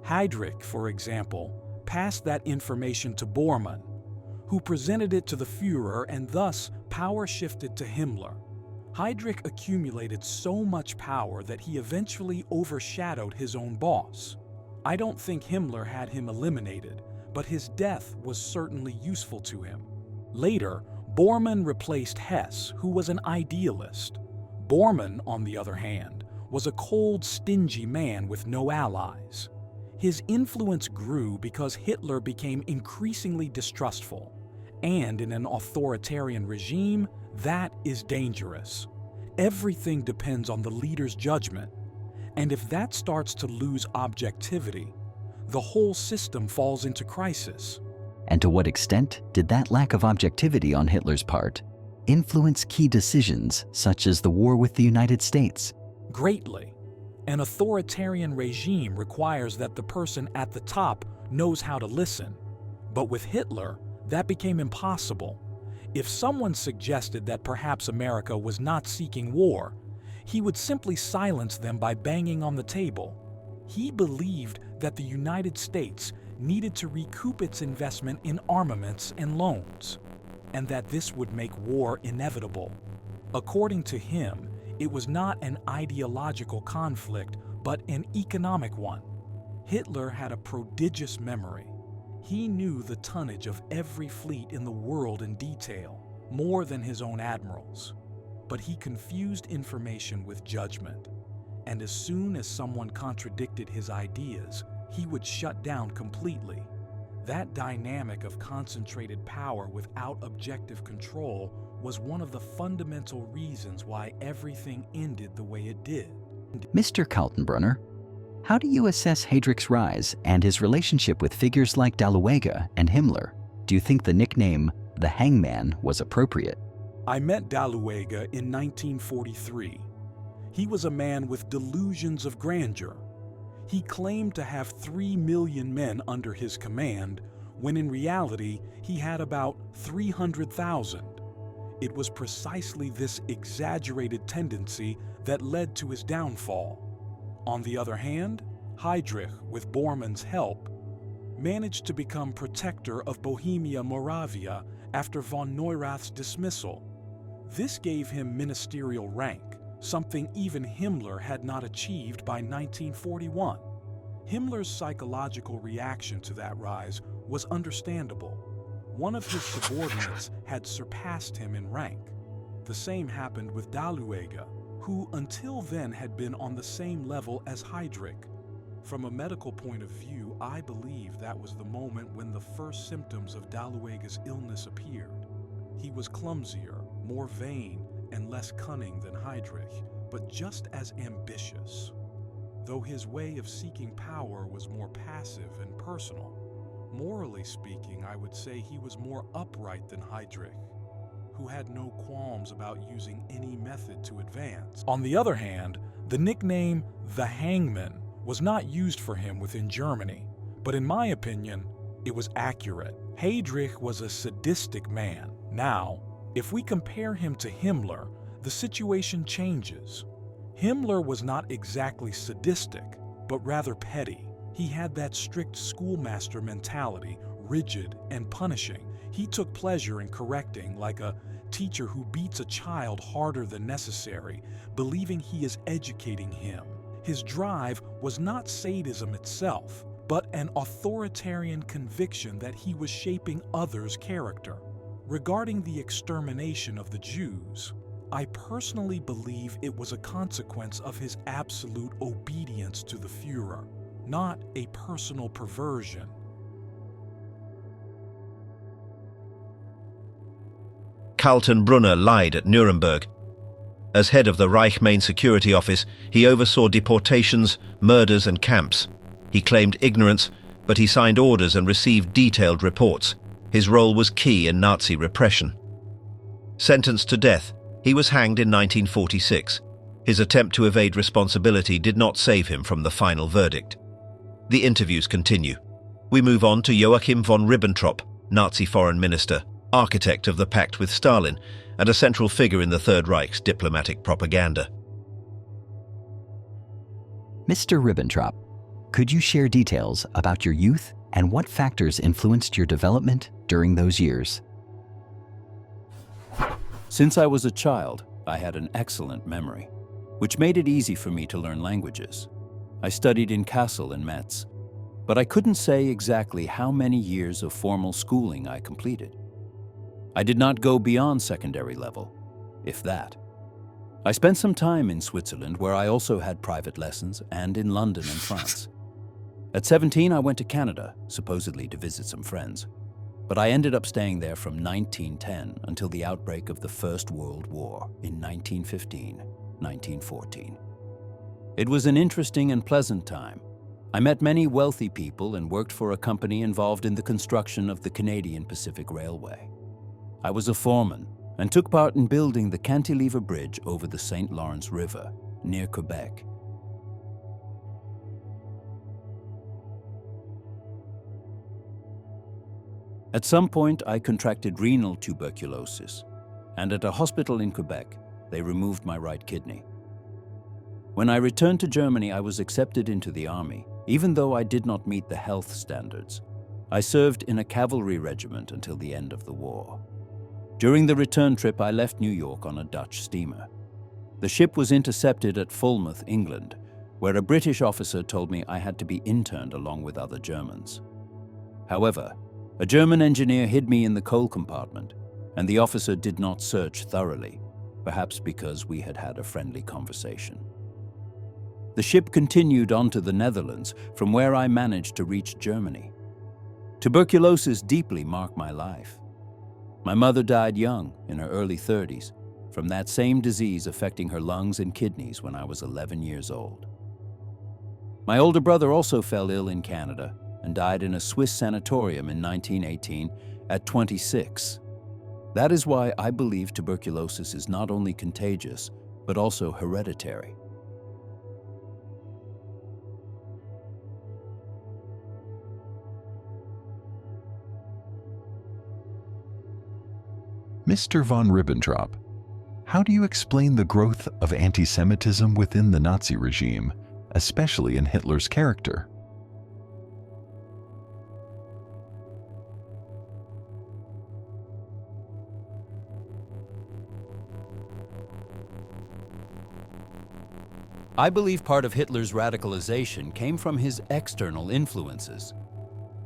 Heydrich, for example, passed that information to Bormann, who presented it to the Führer, and thus power shifted to Himmler. Heydrich accumulated so much power that he eventually overshadowed his own boss. I don't think Himmler had him eliminated, but his death was certainly useful to him. Later, Bormann replaced Hess, who was an idealist. Bormann, on the other hand, was a cold, stingy man with no allies. His influence grew because Hitler became increasingly distrustful, and in an authoritarian regime, that is dangerous. Everything depends on the leader's judgment, and if that starts to lose objectivity, the whole system falls into crisis. And to what extent did that lack of objectivity on Hitler's part influence key decisions such as the war with the United States? Greatly. An authoritarian regime requires that the person at the top knows how to listen. But with Hitler, that became impossible. If someone suggested that perhaps America was not seeking war, he would simply silence them by banging on the table. He believed that the United States needed to recoup its investment in armaments and loans, and that this would make war inevitable. According to him, it was not an ideological conflict, but an economic one. Hitler had a prodigious memory. He knew the tonnage of every fleet in the world in detail, more than his own admirals. But he confused information with judgment, and as soon as someone contradicted his ideas, he would shut down completely. That dynamic of concentrated power without objective control was one of the fundamental reasons why everything ended the way it did. Mr. Kaltenbrunner, how do you assess Heydrich's rise and his relationship with figures like Daluege and Himmler? Do you think the nickname the Hangman was appropriate? I met Daluege in 1943. He was a man with delusions of grandeur. He claimed to have 3 million men under his command, when in reality he had about 300,000. It was precisely this exaggerated tendency that led to his downfall. On the other hand, Heydrich, with Bormann's help, managed to become protector of Bohemia-Moravia after von Neurath's dismissal. This gave him ministerial rank, something even Himmler had not achieved by 1941. Himmler's psychological reaction to that rise was understandable. One of his subordinates had surpassed him in rank. The same happened with Daluege, who until then had been on the same level as Heydrich. From a medical point of view, I believe that was the moment when the first symptoms of Daluege's illness appeared. He was clumsier, more vain, and less cunning than Heydrich, but just as ambitious. Though his way of seeking power was more passive and personal, morally speaking, I would say he was more upright than Heydrich, who had no qualms about using any method to advance. On the other hand, the nickname the Hangman was not used for him within Germany, but in my opinion, it was accurate. Heydrich was a sadistic man. Now, if we compare him to Himmler, the situation changes. Himmler was not exactly sadistic, but rather petty. He had that strict schoolmaster mentality, rigid and punishing. He took pleasure in correcting, like a teacher who beats a child harder than necessary, believing he is educating him. His drive was not sadism itself, but an authoritarian conviction that he was shaping others' character. Regarding the extermination of the Jews, I personally believe it was a consequence of his absolute obedience to the Führer, not a personal perversion. Kaltenbrunner lied at Nuremberg. As head of the Reich Main Security Office, he oversaw deportations, murders and camps. He claimed ignorance, but he signed orders and received detailed reports. His role was key in Nazi repression. Sentenced to death, he was hanged in 1946. His attempt to evade responsibility did not save him from the final verdict. The interviews continue. We move on to Joachim von Ribbentrop, Nazi foreign minister, architect of the pact with Stalin, and a central figure in the Third Reich's diplomatic propaganda. Mr. Ribbentrop, could you share details about your youth and what factors influenced your development during those years? Since I was a child, I had an excellent memory, which made it easy for me to learn languages. I studied in Kassel and Metz, but I couldn't say exactly how many years of formal schooling I completed. I did not go beyond secondary level, if that. I spent some time in Switzerland, where I also had private lessons, and in London and France. At 17, I went to Canada, supposedly to visit some friends, but I ended up staying there from 1910 until the outbreak of the First World War in 1915-1914. It was an interesting and pleasant time. I met many wealthy people and worked for a company involved in the construction of the Canadian Pacific Railway. I was a foreman and took part in building the cantilever bridge over the St. Lawrence River near Quebec. At some point, I contracted renal tuberculosis, and at a hospital in Quebec, they removed my right kidney. When I returned to Germany, I was accepted into the army, even though I did not meet the health standards. I served in a cavalry regiment until the end of the war. During the return trip, I left New York on a Dutch steamer. The ship was intercepted at Falmouth, England, where a British officer told me I had to be interned along with other Germans. However, a German engineer hid me in the coal compartment, and the officer did not search thoroughly, perhaps because we had had a friendly conversation. The ship continued on to the Netherlands, from where I managed to reach Germany. Tuberculosis deeply marked my life. My mother died young, in her early 30s, from that same disease affecting her lungs and kidneys when I was 11 years old. My older brother also fell ill in Canada and died in a Swiss sanatorium in 1918 at 26. That is why I believe tuberculosis is not only contagious, but also hereditary. Mr. von Ribbentrop, how do you explain the growth of anti-Semitism within the Nazi regime, especially in Hitler's character? I believe part of Hitler's radicalization came from his external influences.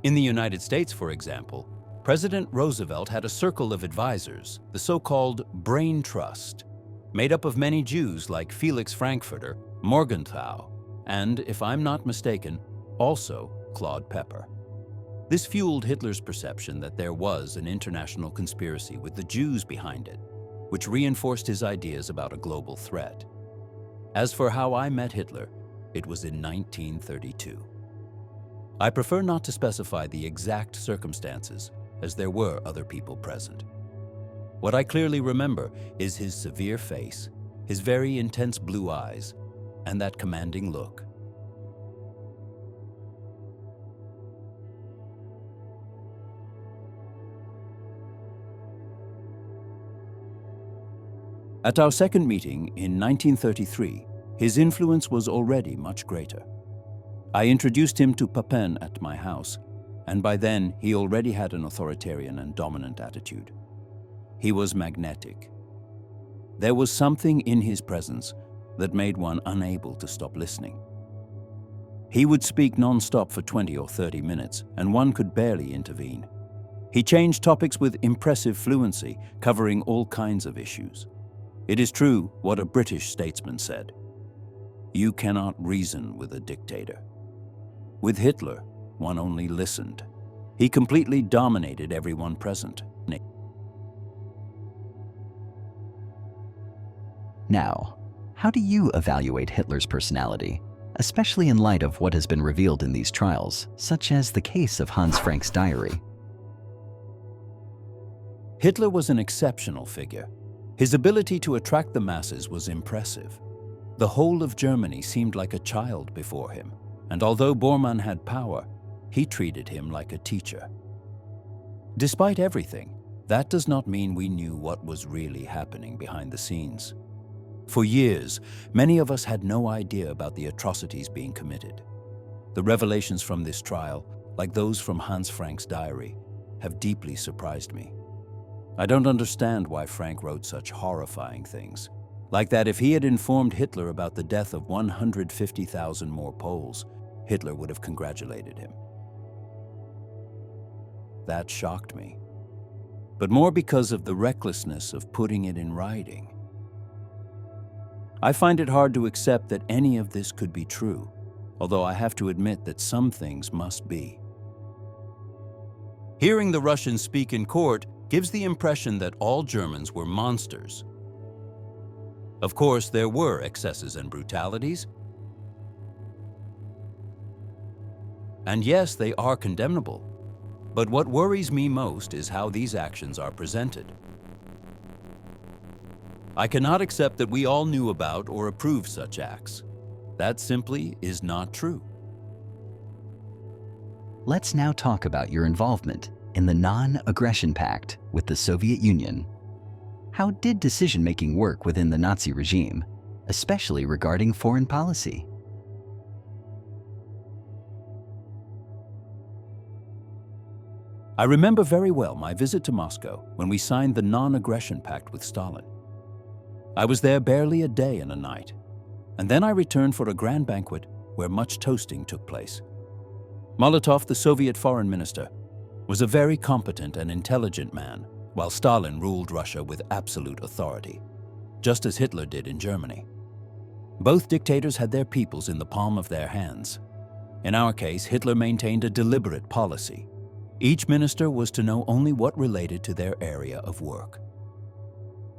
In the United States, for example, President Roosevelt had a circle of advisors, the so-called Brain Trust, made up of many Jews like Felix Frankfurter, Morgenthau, and, if I'm not mistaken, also Claude Pepper. This fueled Hitler's perception that there was an international conspiracy with the Jews behind it, which reinforced his ideas about a global threat. As for how I met Hitler, it was in 1932. I prefer not to specify the exact circumstances, as there were other people present. What I clearly remember is his severe face, his very intense blue eyes, and that commanding look. At our second meeting in 1933, his influence was already much greater. I introduced him to Papin at my house, and by then he already had an authoritarian and dominant attitude. He was magnetic. There was something in his presence that made one unable to stop listening. He would speak non-stop for 20 or 30 minutes, and one could barely intervene. He changed topics with impressive fluency, covering all kinds of issues. It is true what a British statesman said: "You cannot reason with a dictator." With Hitler, one only listened. He completely dominated everyone present. Now, how do you evaluate Hitler's personality? especially in light of what has been revealed in these trials, such as the case of Hans Frank's diary. Hitler was an exceptional figure. His ability to attract the masses was impressive. The whole of Germany seemed like a child before him, and although Bormann had power, he treated him like a teacher. Despite everything, that does not mean we knew what was really happening behind the scenes. For years, many of us had no idea about the atrocities being committed. The revelations from this trial, like those from Hans Frank's diary, have deeply surprised me. I don't understand why Frank wrote such horrifying things. Like that if he had informed Hitler about the death of 150,000 more Poles, Hitler would have congratulated him. That shocked me, but more because of the recklessness of putting it in writing. I find it hard to accept that any of this could be true, although I have to admit that some things must be. Hearing the Russians speak in court gives the impression that all Germans were monsters. Of course, there were excesses and brutalities, and yes, they are condemnable. But what worries me most is how these actions are presented. I cannot accept that we all knew about or approved such acts. That simply is not true. Let's now talk about your involvement in the Non-Aggression Pact with the Soviet Union. How did decision-making work within the Nazi regime, especially regarding foreign policy? I remember very well my visit to Moscow when we signed the Non-Aggression Pact with Stalin. I was there barely a day and a night, and then I returned for a grand banquet where much toasting took place. Molotov, the Soviet foreign minister, was a very competent and intelligent man, while Stalin ruled Russia with absolute authority, just as Hitler did in Germany. Both dictators had their peoples in the palm of their hands. In our case, Hitler maintained a deliberate policy. Each minister was to know only what related to their area of work.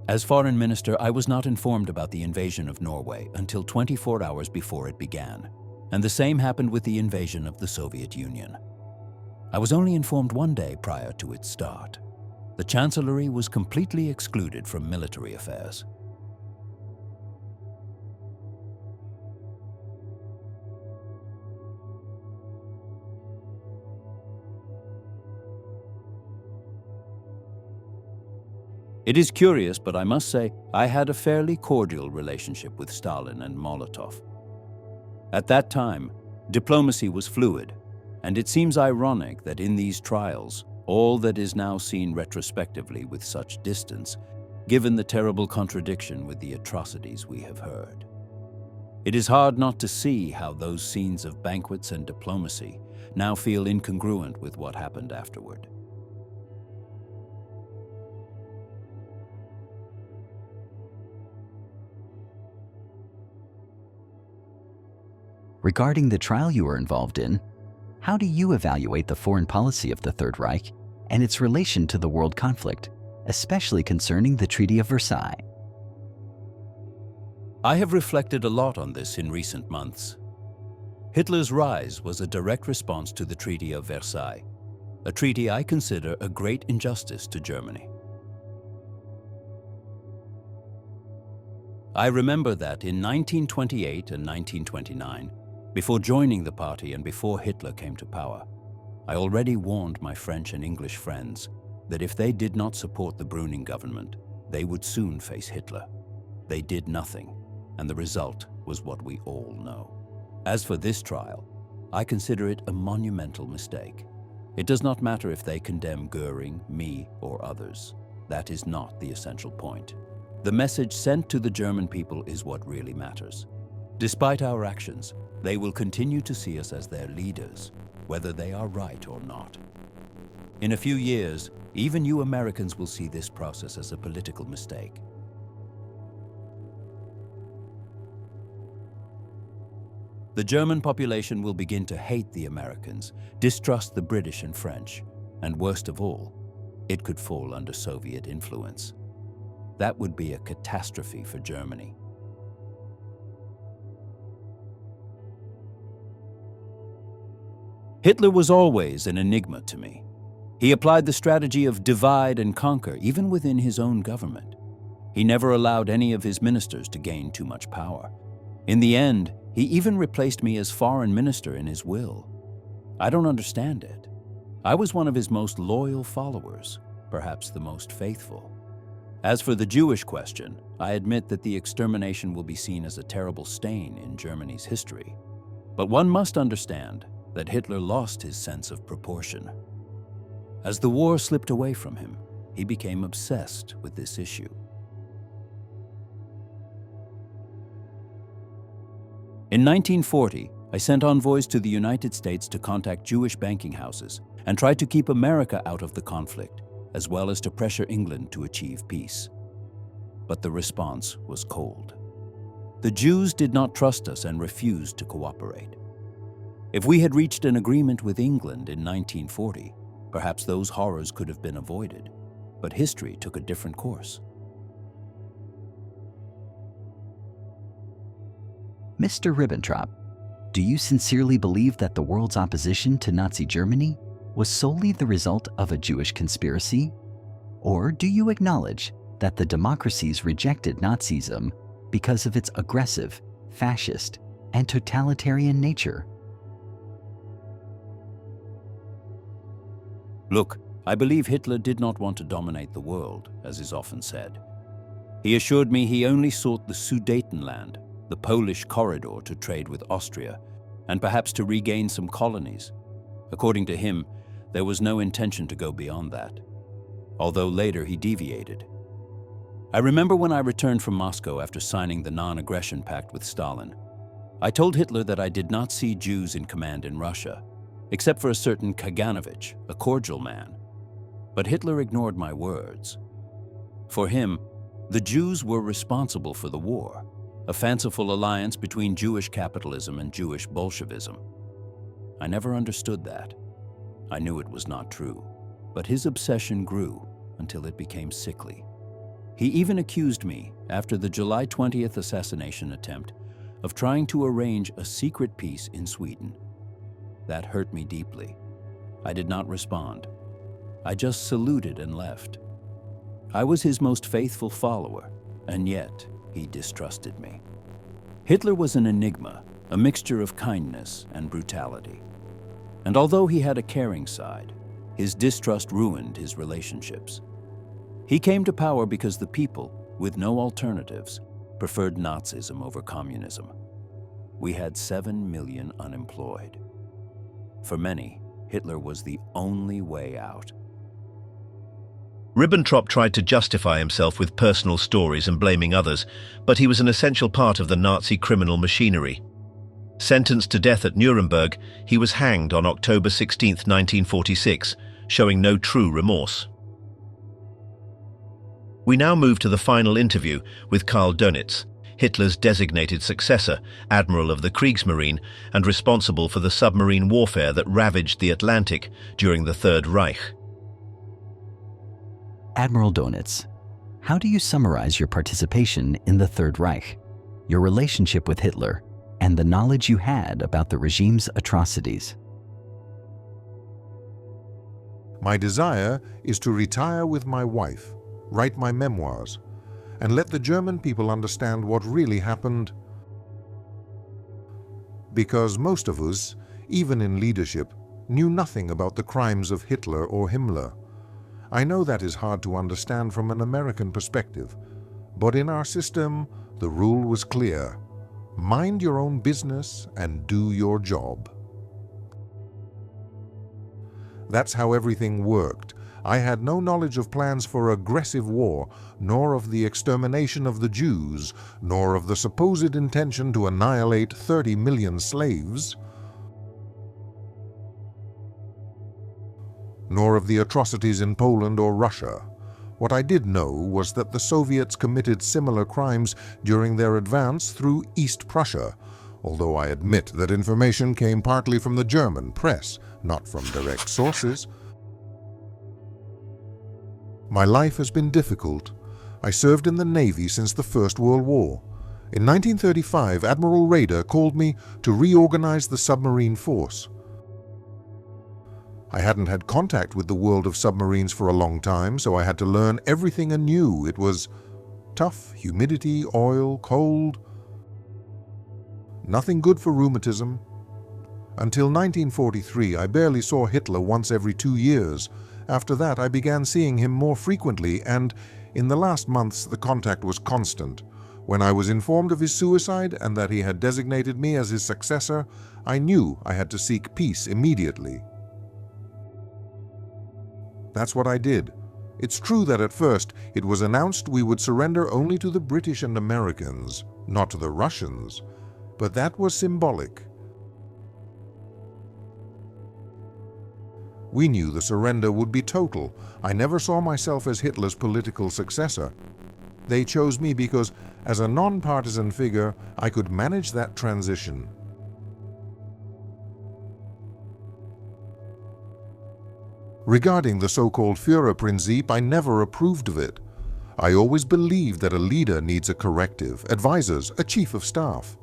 As foreign minister, I was not informed about the invasion of Norway until 24 hours before it began, and the same happened with the invasion of the Soviet Union. I was only informed one day prior to its start. The Chancellery was completely excluded from military affairs. It is curious, but I must say I had a fairly cordial relationship with Stalin and Molotov. At that time, diplomacy was fluid, and it seems ironic that in these trials, all that is now seen retrospectively with such distance, given the terrible contradiction with the atrocities we have heard. It is hard not to see how those scenes of banquets and diplomacy now feel incongruent with what happened afterward. Regarding the trial you were involved in, how do you evaluate the foreign policy of the Third Reich and its relation to the world conflict, especially concerning the Treaty of Versailles? I have reflected a lot on this in recent months. Hitler's rise was a direct response to the Treaty of Versailles, a treaty I consider a great injustice to Germany. I remember that in 1928 and 1929, before joining the party and before Hitler came to power, I already warned my French and English friends that if they did not support the Brüning government, they would soon face Hitler. They did nothing, and the result was what we all know. As for this trial, I consider it a monumental mistake. It does not matter if they condemn Göring, me, or others. That is not the essential point. The message sent to the German people is what really matters. Despite our actions, they will continue to see us as their leaders, whether they are right or not. In a few years, even you Americans will see this process as a political mistake. The German population will begin to hate the Americans, distrust the British and French, and worst of all, it could fall under Soviet influence. That would be a catastrophe for Germany. Hitler was always an enigma to me. He applied the strategy of divide and conquer even within his own government. He never allowed any of his ministers to gain too much power. In the end, he even replaced me as foreign minister in his will. I don't understand it. I was one of his most loyal followers, perhaps the most faithful. As for the Jewish question, I admit that the extermination will be seen as a terrible stain in Germany's history. But one must understand that Hitler lost his sense of proportion. As the war slipped away from him, he became obsessed with this issue. In 1940, I sent envoys to the United States to contact Jewish banking houses and tried to keep America out of the conflict, as well as to pressure England to achieve peace. But the response was cold. The Jews did not trust us and refused to cooperate. If we had reached an agreement with England in 1940, perhaps those horrors could have been avoided, but history took a different course. Mr. Ribbentrop, do you sincerely believe that the world's opposition to Nazi Germany was solely the result of a Jewish conspiracy? Or do you acknowledge that the democracies rejected Nazism because of its aggressive, fascist, and totalitarian nature? Look, I believe Hitler did not want to dominate the world, as is often said. He assured me he only sought the Sudetenland, the Polish corridor to trade with Austria, and perhaps to regain some colonies. According to him, there was no intention to go beyond that, although later he deviated. I remember when I returned from Moscow after signing the non-aggression pact with Stalin. I told Hitler that I did not see Jews in command in Russia, except for a certain Kaganovich, a cordial man. But Hitler ignored my words. For him, the Jews were responsible for the war, a fanciful alliance between Jewish capitalism and Jewish Bolshevism. I never understood that. I knew it was not true, but his obsession grew until it became sickly. He even accused me, after the July 20th assassination attempt, of trying to arrange a secret peace in Sweden. That hurt me deeply. I did not respond. I just saluted and left. I was his most faithful follower, and yet he distrusted me. Hitler was an enigma, a mixture of kindness and brutality. And although he had a caring side, his distrust ruined his relationships. He came to power because the people, with no alternatives, preferred Nazism over communism. We had 7 million unemployed. For many, Hitler was the only way out. Ribbentrop tried to justify himself with personal stories and blaming others, but he was an essential part of the Nazi criminal machinery. Sentenced to death at Nuremberg, he was hanged on October 16, 1946, showing no true remorse. We now move to the final interview with Karl Dönitz, Hitler's designated successor, Admiral of the Kriegsmarine, and responsible for the submarine warfare that ravaged the Atlantic during the Third Reich. Admiral Dönitz, how do you summarize your participation in the Third Reich, your relationship with Hitler, and the knowledge you had about the regime's atrocities? My desire is to retire with my wife, write my memoirs, and let the German people understand what really happened. Because most of us, even in leadership, knew nothing about the crimes of Hitler or Himmler. I know that is hard to understand from an American perspective, but in our system, the rule was clear. Mind your own business and do your job. That's how everything worked. I had no knowledge of plans for aggressive war, nor of the extermination of the Jews, nor of the supposed intention to annihilate 30 million slaves, nor of the atrocities in Poland or Russia. What I did know was that the Soviets committed similar crimes during their advance through East Prussia, although I admit that information came partly from the German press, not from direct sources. My life has been difficult. I served in the Navy since the First World War. In 1935, Admiral Raeder called me to reorganize the submarine force. I hadn't had contact with the world of submarines for a long time, so I had to learn everything anew. It was tough, humidity, oil, cold. Nothing good for rheumatism. Until 1943, I barely saw Hitler once every 2 years. After that, I began seeing him more frequently, and in the last months the contact was constant. When I was informed of his suicide and that he had designated me as his successor, I knew I had to seek peace immediately. That's what I did. It's true that at first it was announced we would surrender only to the British and Americans, not to the Russians, but that was symbolic. We knew the surrender would be total. I never saw myself as Hitler's political successor. They chose me because, as a non-partisan figure, I could manage that transition. Regarding the so-called Führerprinzip, I never approved of it. I always believed that a leader needs a corrective, advisors, a chief of staff.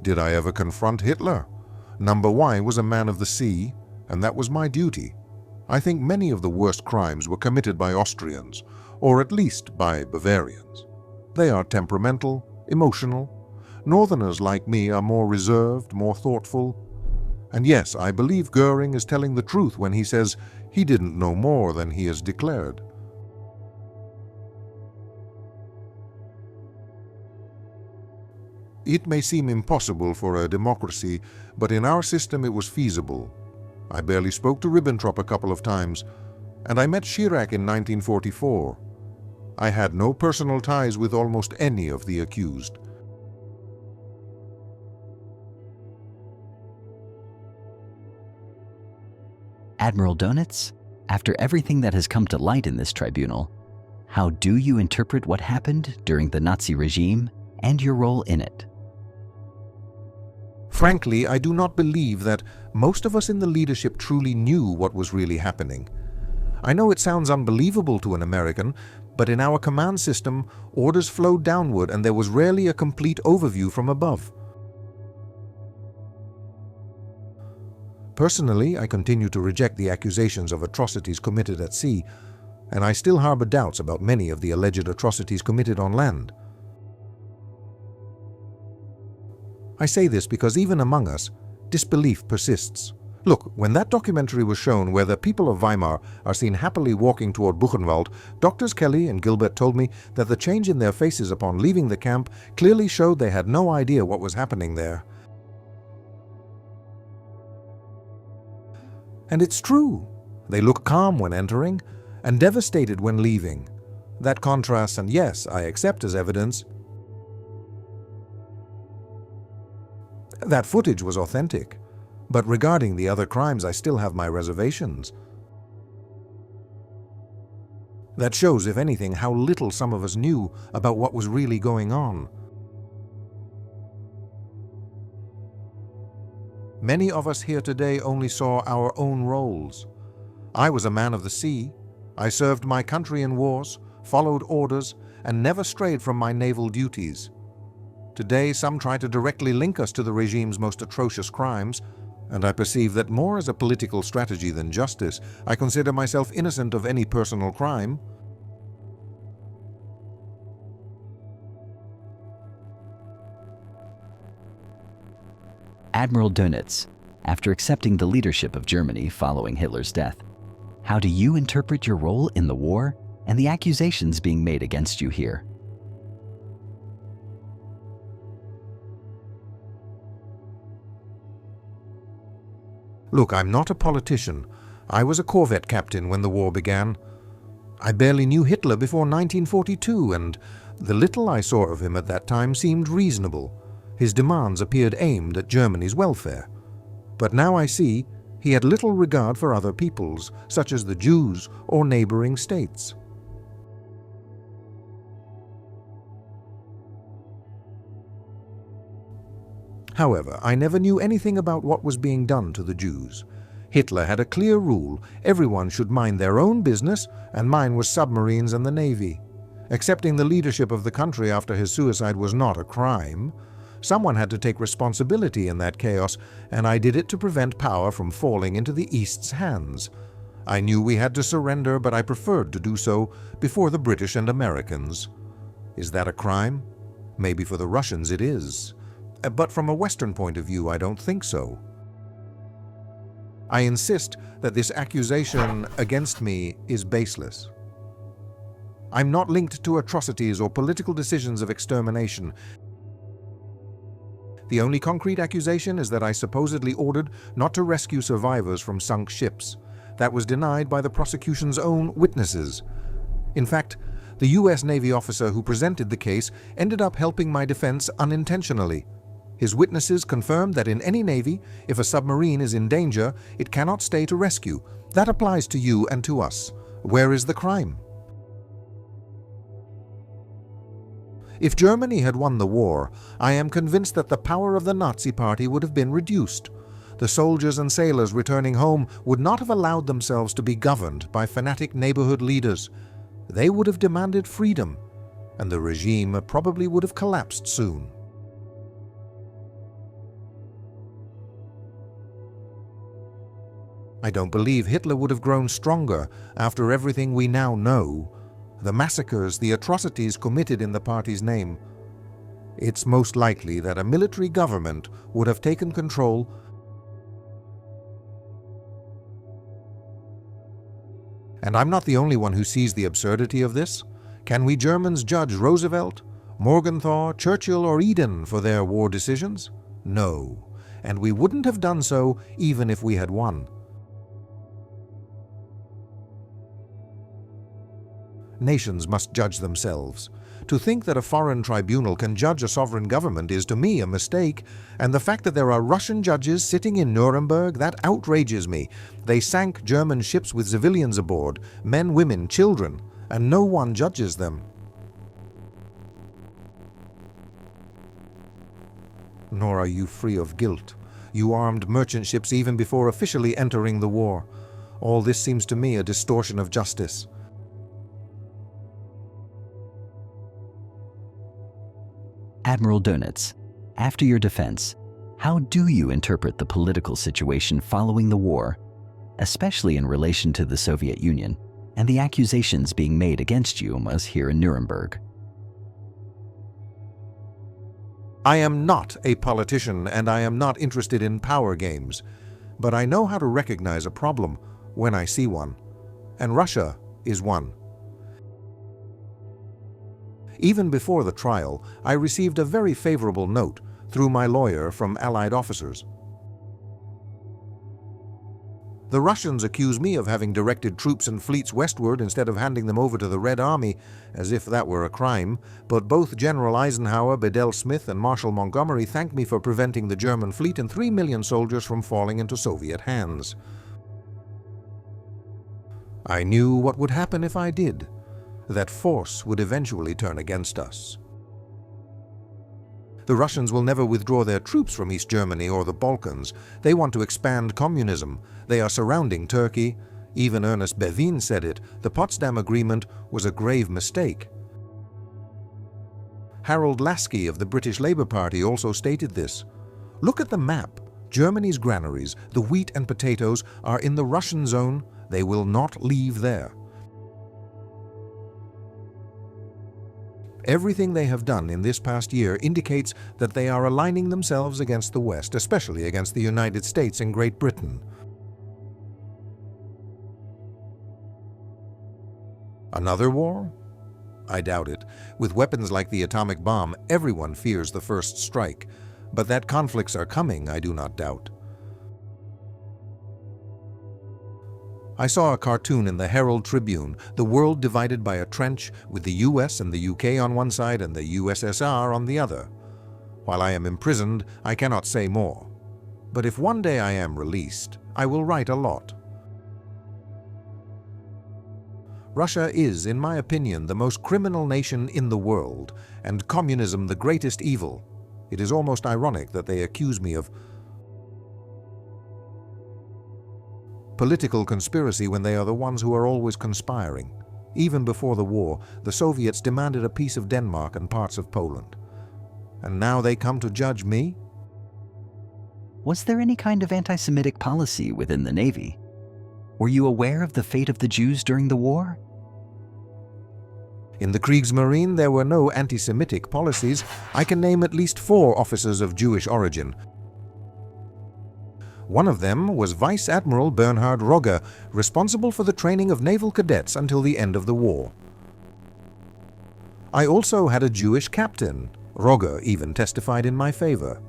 Did I ever confront Hitler? Number Y was a man of the sea, and that was my duty. I think many of the worst crimes were committed by Austrians, or at least by Bavarians. They are temperamental, emotional. Northerners like me are more reserved, more thoughtful. And yes, I believe Göring is telling the truth when he says he didn't know more than he has declared. It may seem impossible for a democracy, but in our system it was feasible. I barely spoke to Ribbentrop a couple of times, and I met Chirac in 1944. I had no personal ties with almost any of the accused. Admiral Dönitz, after everything that has come to light in this tribunal, how do you interpret what happened during the Nazi regime and your role in it? Frankly, I do not believe that most of us in the leadership truly knew what was really happening. I know it sounds unbelievable to an American, but in our command system, orders flowed downward and there was rarely a complete overview from above. Personally, I continue to reject the accusations of atrocities committed at sea, and I still harbor doubts about many of the alleged atrocities committed on land. I say this because even among us, disbelief persists. Look, when that documentary was shown where the people of Weimar are seen happily walking toward Buchenwald, Doctors Kelly and Gilbert told me that the change in their faces upon leaving the camp clearly showed they had no idea what was happening there. And it's true. They look calm when entering and devastated when leaving. That contrast, and yes, I accept as evidence, that footage was authentic. But regarding the other crimes, I still have my reservations. That shows, if anything, how little some of us knew about what was really going on. Many of us here today only saw our own roles. I was a man of the sea. I served my country in wars, followed orders, and never strayed from my naval duties. Today, some try to directly link us to the regime's most atrocious crimes, and I perceive that more as a political strategy than justice. I consider myself innocent of any personal crime. Admiral Dönitz, after accepting the leadership of Germany following Hitler's death, how do you interpret your role in the war and the accusations being made against you here? Look, I'm not a politician. I was a corvette captain when the war began. I barely knew Hitler before 1942, and the little I saw of him at that time seemed reasonable. His demands appeared aimed at Germany's welfare. But now I see he had little regard for other peoples, such as the Jews or neighboring states. However, I never knew anything about what was being done to the Jews. Hitler had a clear rule: everyone should mind their own business, and mine was submarines and the Navy. Accepting the leadership of the country after his suicide was not a crime. Someone had to take responsibility in that chaos, and I did it to prevent power from falling into the East's hands. I knew we had to surrender, but I preferred to do so before the British and Americans. Is that a crime? Maybe for the Russians it is. But from a Western point of view, I don't think so. I insist that this accusation against me is baseless. I'm not linked to atrocities or political decisions of extermination. The only concrete accusation is that I supposedly ordered not to rescue survivors from sunk ships. That was denied by the prosecution's own witnesses. In fact, the U.S. Navy officer who presented the case ended up helping my defense unintentionally. His witnesses confirmed that in any navy, if a submarine is in danger, it cannot stay to rescue. That applies to you and to us. Where is the crime? If Germany had won the war, I am convinced that the power of the Nazi Party would have been reduced. The soldiers and sailors returning home would not have allowed themselves to be governed by fanatic neighborhood leaders. They would have demanded freedom, and the regime probably would have collapsed soon. I don't believe Hitler would have grown stronger after everything we now know. The massacres, the atrocities committed in the party's name. It's most likely that a military government would have taken control and I'm not the only one who sees the absurdity of this. Can we Germans judge Roosevelt, Morgenthau, Churchill, or Eden for their war decisions? No, and we wouldn't have done so even if we had won. Nations must judge themselves. To think that a foreign tribunal can judge a sovereign government is to me a mistake, and the fact that there are Russian judges sitting in Nuremberg, that outrages me. They sank German ships with civilians aboard, men, women, children, and no one judges them. Nor are you free of guilt. You armed merchant ships even before officially entering the war. All this seems to me a distortion of justice. Admiral Dönitz, after your defense, how do you interpret the political situation following the war, especially in relation to the Soviet Union and the accusations being made against you as here in Nuremberg? I am not a politician and I am not interested in power games, but I know how to recognize a problem when I see one, and Russia is one. Even before the trial, I received a very favorable note through my lawyer from Allied officers. The Russians accuse me of having directed troops and fleets westward instead of handing them over to the Red Army, as if that were a crime, but both General Eisenhower, Bedell Smith, and Marshal Montgomery thank me for preventing the German fleet and 3 million soldiers from falling into Soviet hands. I knew what would happen if I did. That force would eventually turn against us. The Russians will never withdraw their troops from East Germany or the Balkans. They want to expand communism. They are surrounding Turkey. Even Ernest Bevin said it. The Potsdam Agreement was a grave mistake. Harold Lasky of the British Labour Party also stated this. Look at the map. Germany's granaries, the wheat and potatoes, are in the Russian zone. They will not leave there. Everything they have done in this past year indicates that they are aligning themselves against the West, especially against the United States and Great Britain. Another war? I doubt it. With weapons like the atomic bomb, everyone fears the first strike. But that conflicts are coming, I do not doubt. I saw a cartoon in the Herald Tribune, the world divided by a trench with the US and the UK on one side and the USSR on the other. While I am imprisoned, I cannot say more. But if one day I am released, I will write a lot. Russia is, in my opinion, the most criminal nation in the world, and communism the greatest evil. It is almost ironic that they accuse me of political conspiracy when they are the ones who are always conspiring. Even before the war, the Soviets demanded a piece of Denmark and parts of Poland. And now they come to judge me? Was there any kind of anti-Semitic policy within the Navy? Were you aware of the fate of the Jews during the war? In the Kriegsmarine, there were no anti-Semitic policies. I can name at least 4 officers of Jewish origin. One of them was Vice Admiral Bernhard Rogge, responsible for the training of naval cadets until the end of the war. I also had a Jewish captain. Rogge even testified in my favor.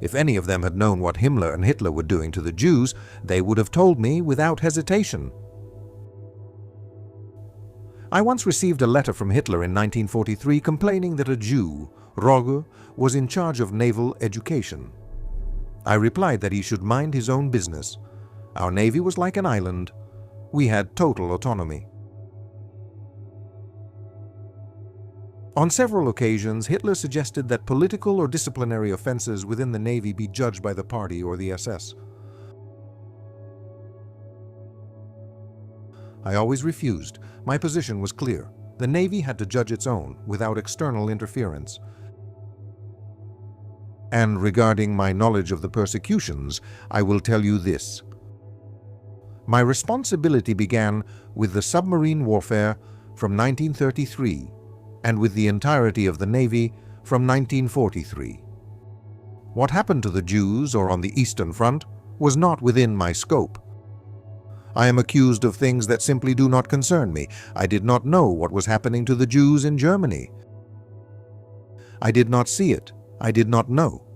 If any of them had known what Himmler and Hitler were doing to the Jews, they would have told me without hesitation. I once received a letter from Hitler in 1943 complaining that a Jew, Rogge, was in charge of naval education. I replied that he should mind his own business. Our navy was like an island. We had total autonomy. On several occasions, Hitler suggested that political or disciplinary offenses within the navy be judged by the party or the SS. I always refused. My position was clear. The Navy had to judge its own, without external interference. And regarding my knowledge of the persecutions, I will tell you this. My responsibility began with the submarine warfare from 1933, and with the entirety of the Navy from 1943. What happened to the Jews or on the Eastern Front was not within my scope. I am accused of things that simply do not concern me. I did not know what was happening to the Jews in Germany. I did not see it. I did not know.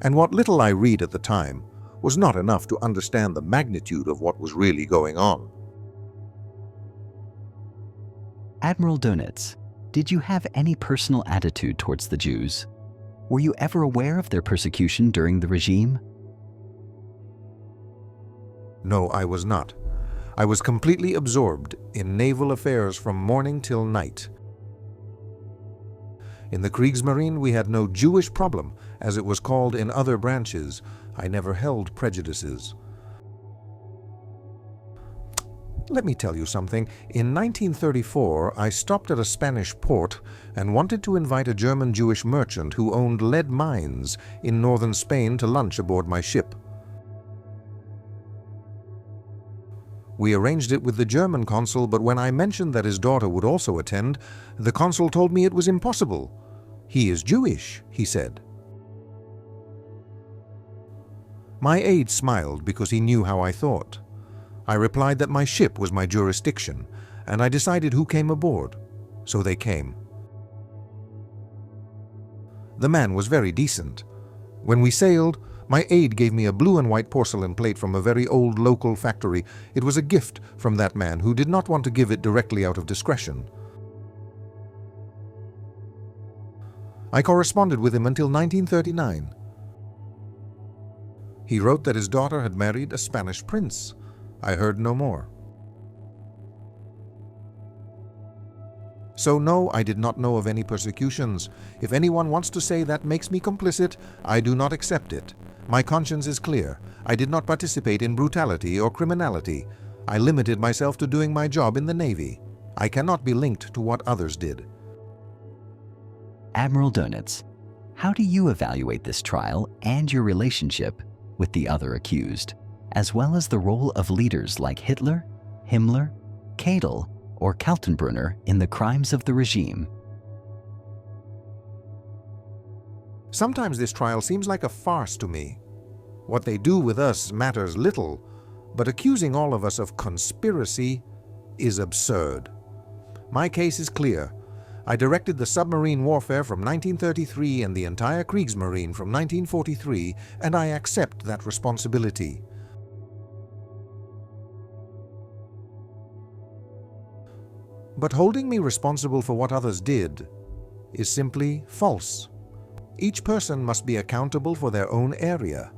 And what little I read at the time was not enough to understand the magnitude of what was really going on. Admiral Dönitz, did you have any personal attitude towards the Jews? Were you ever aware of their persecution during the regime? No, I was not. I was completely absorbed in naval affairs from morning till night. In the Kriegsmarine, we had no Jewish problem, as it was called in other branches. I never held prejudices. Let me tell you something. In 1934, I stopped at a Spanish port and wanted to invite a German Jewish merchant who owned lead mines in northern Spain to lunch aboard my ship. We arranged it with the German consul, but when I mentioned that his daughter would also attend, the consul told me it was impossible. "He is Jewish," he said. My aide smiled because he knew how I thought. I replied that my ship was my jurisdiction, and I decided who came aboard. So they came. The man was very decent. When we sailed, my aide gave me a blue and white porcelain plate from a very old local factory. It was a gift from that man who did not want to give it directly out of discretion. I corresponded with him until 1939. He wrote that his daughter had married a Spanish prince. I heard no more. So no, I did not know of any persecutions. If anyone wants to say that makes me complicit, I do not accept it. My conscience is clear. I did not participate in brutality or criminality. I limited myself to doing my job in the Navy. I cannot be linked to what others did. Admiral Dönitz, how do you evaluate this trial and your relationship with the other accused, as well as the role of leaders like Hitler, Himmler, Kedel, or Kaltenbrunner in the crimes of the regime? Sometimes this trial seems like a farce to me. What they do with us matters little, but accusing all of us of conspiracy is absurd. My case is clear. I directed the submarine warfare from 1933 and the entire Kriegsmarine from 1943, and I accept that responsibility. But holding me responsible for what others did is simply false. Each person must be accountable for their own area.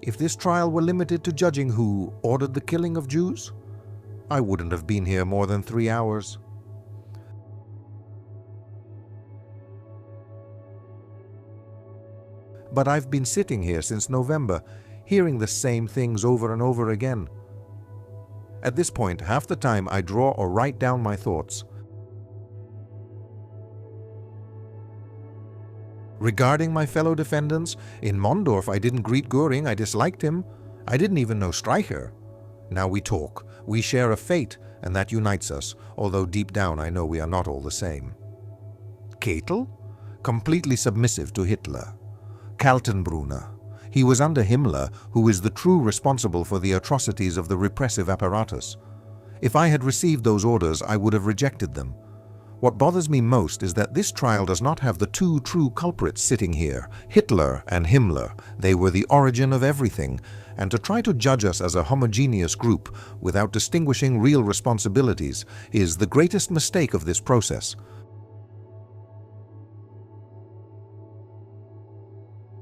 If this trial were limited to judging who ordered the killing of Jews, I wouldn't have been here more than 3 hours. But I've been sitting here since November, hearing the same things over and over again. At this point, half the time I draw or write down my thoughts. Regarding my fellow defendants, in Mondorf I didn't greet Göring, I disliked him. I didn't even know Streicher. Now we talk, we share a fate, and that unites us, although deep down I know we are not all the same. Kätel? Completely submissive to Hitler. Kaltenbrunner. He was under Himmler, who is the true responsible for the atrocities of the repressive apparatus. If I had received those orders, I would have rejected them. What bothers me most is that this trial does not have the two true culprits sitting here, Hitler and Himmler. They were the origin of everything, and to try to judge us as a homogeneous group without distinguishing real responsibilities is the greatest mistake of this process.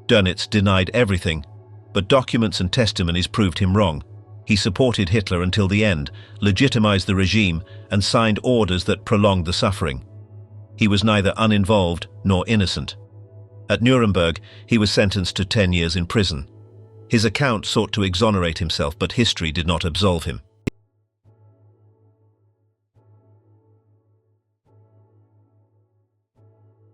Dönitz denied everything, but documents and testimonies proved him wrong. He supported Hitler until the end, legitimized the regime, and signed orders that prolonged the suffering. He was neither uninvolved nor innocent. At Nuremberg, he was sentenced to 10 years in prison. His account sought to exonerate himself, but history did not absolve him.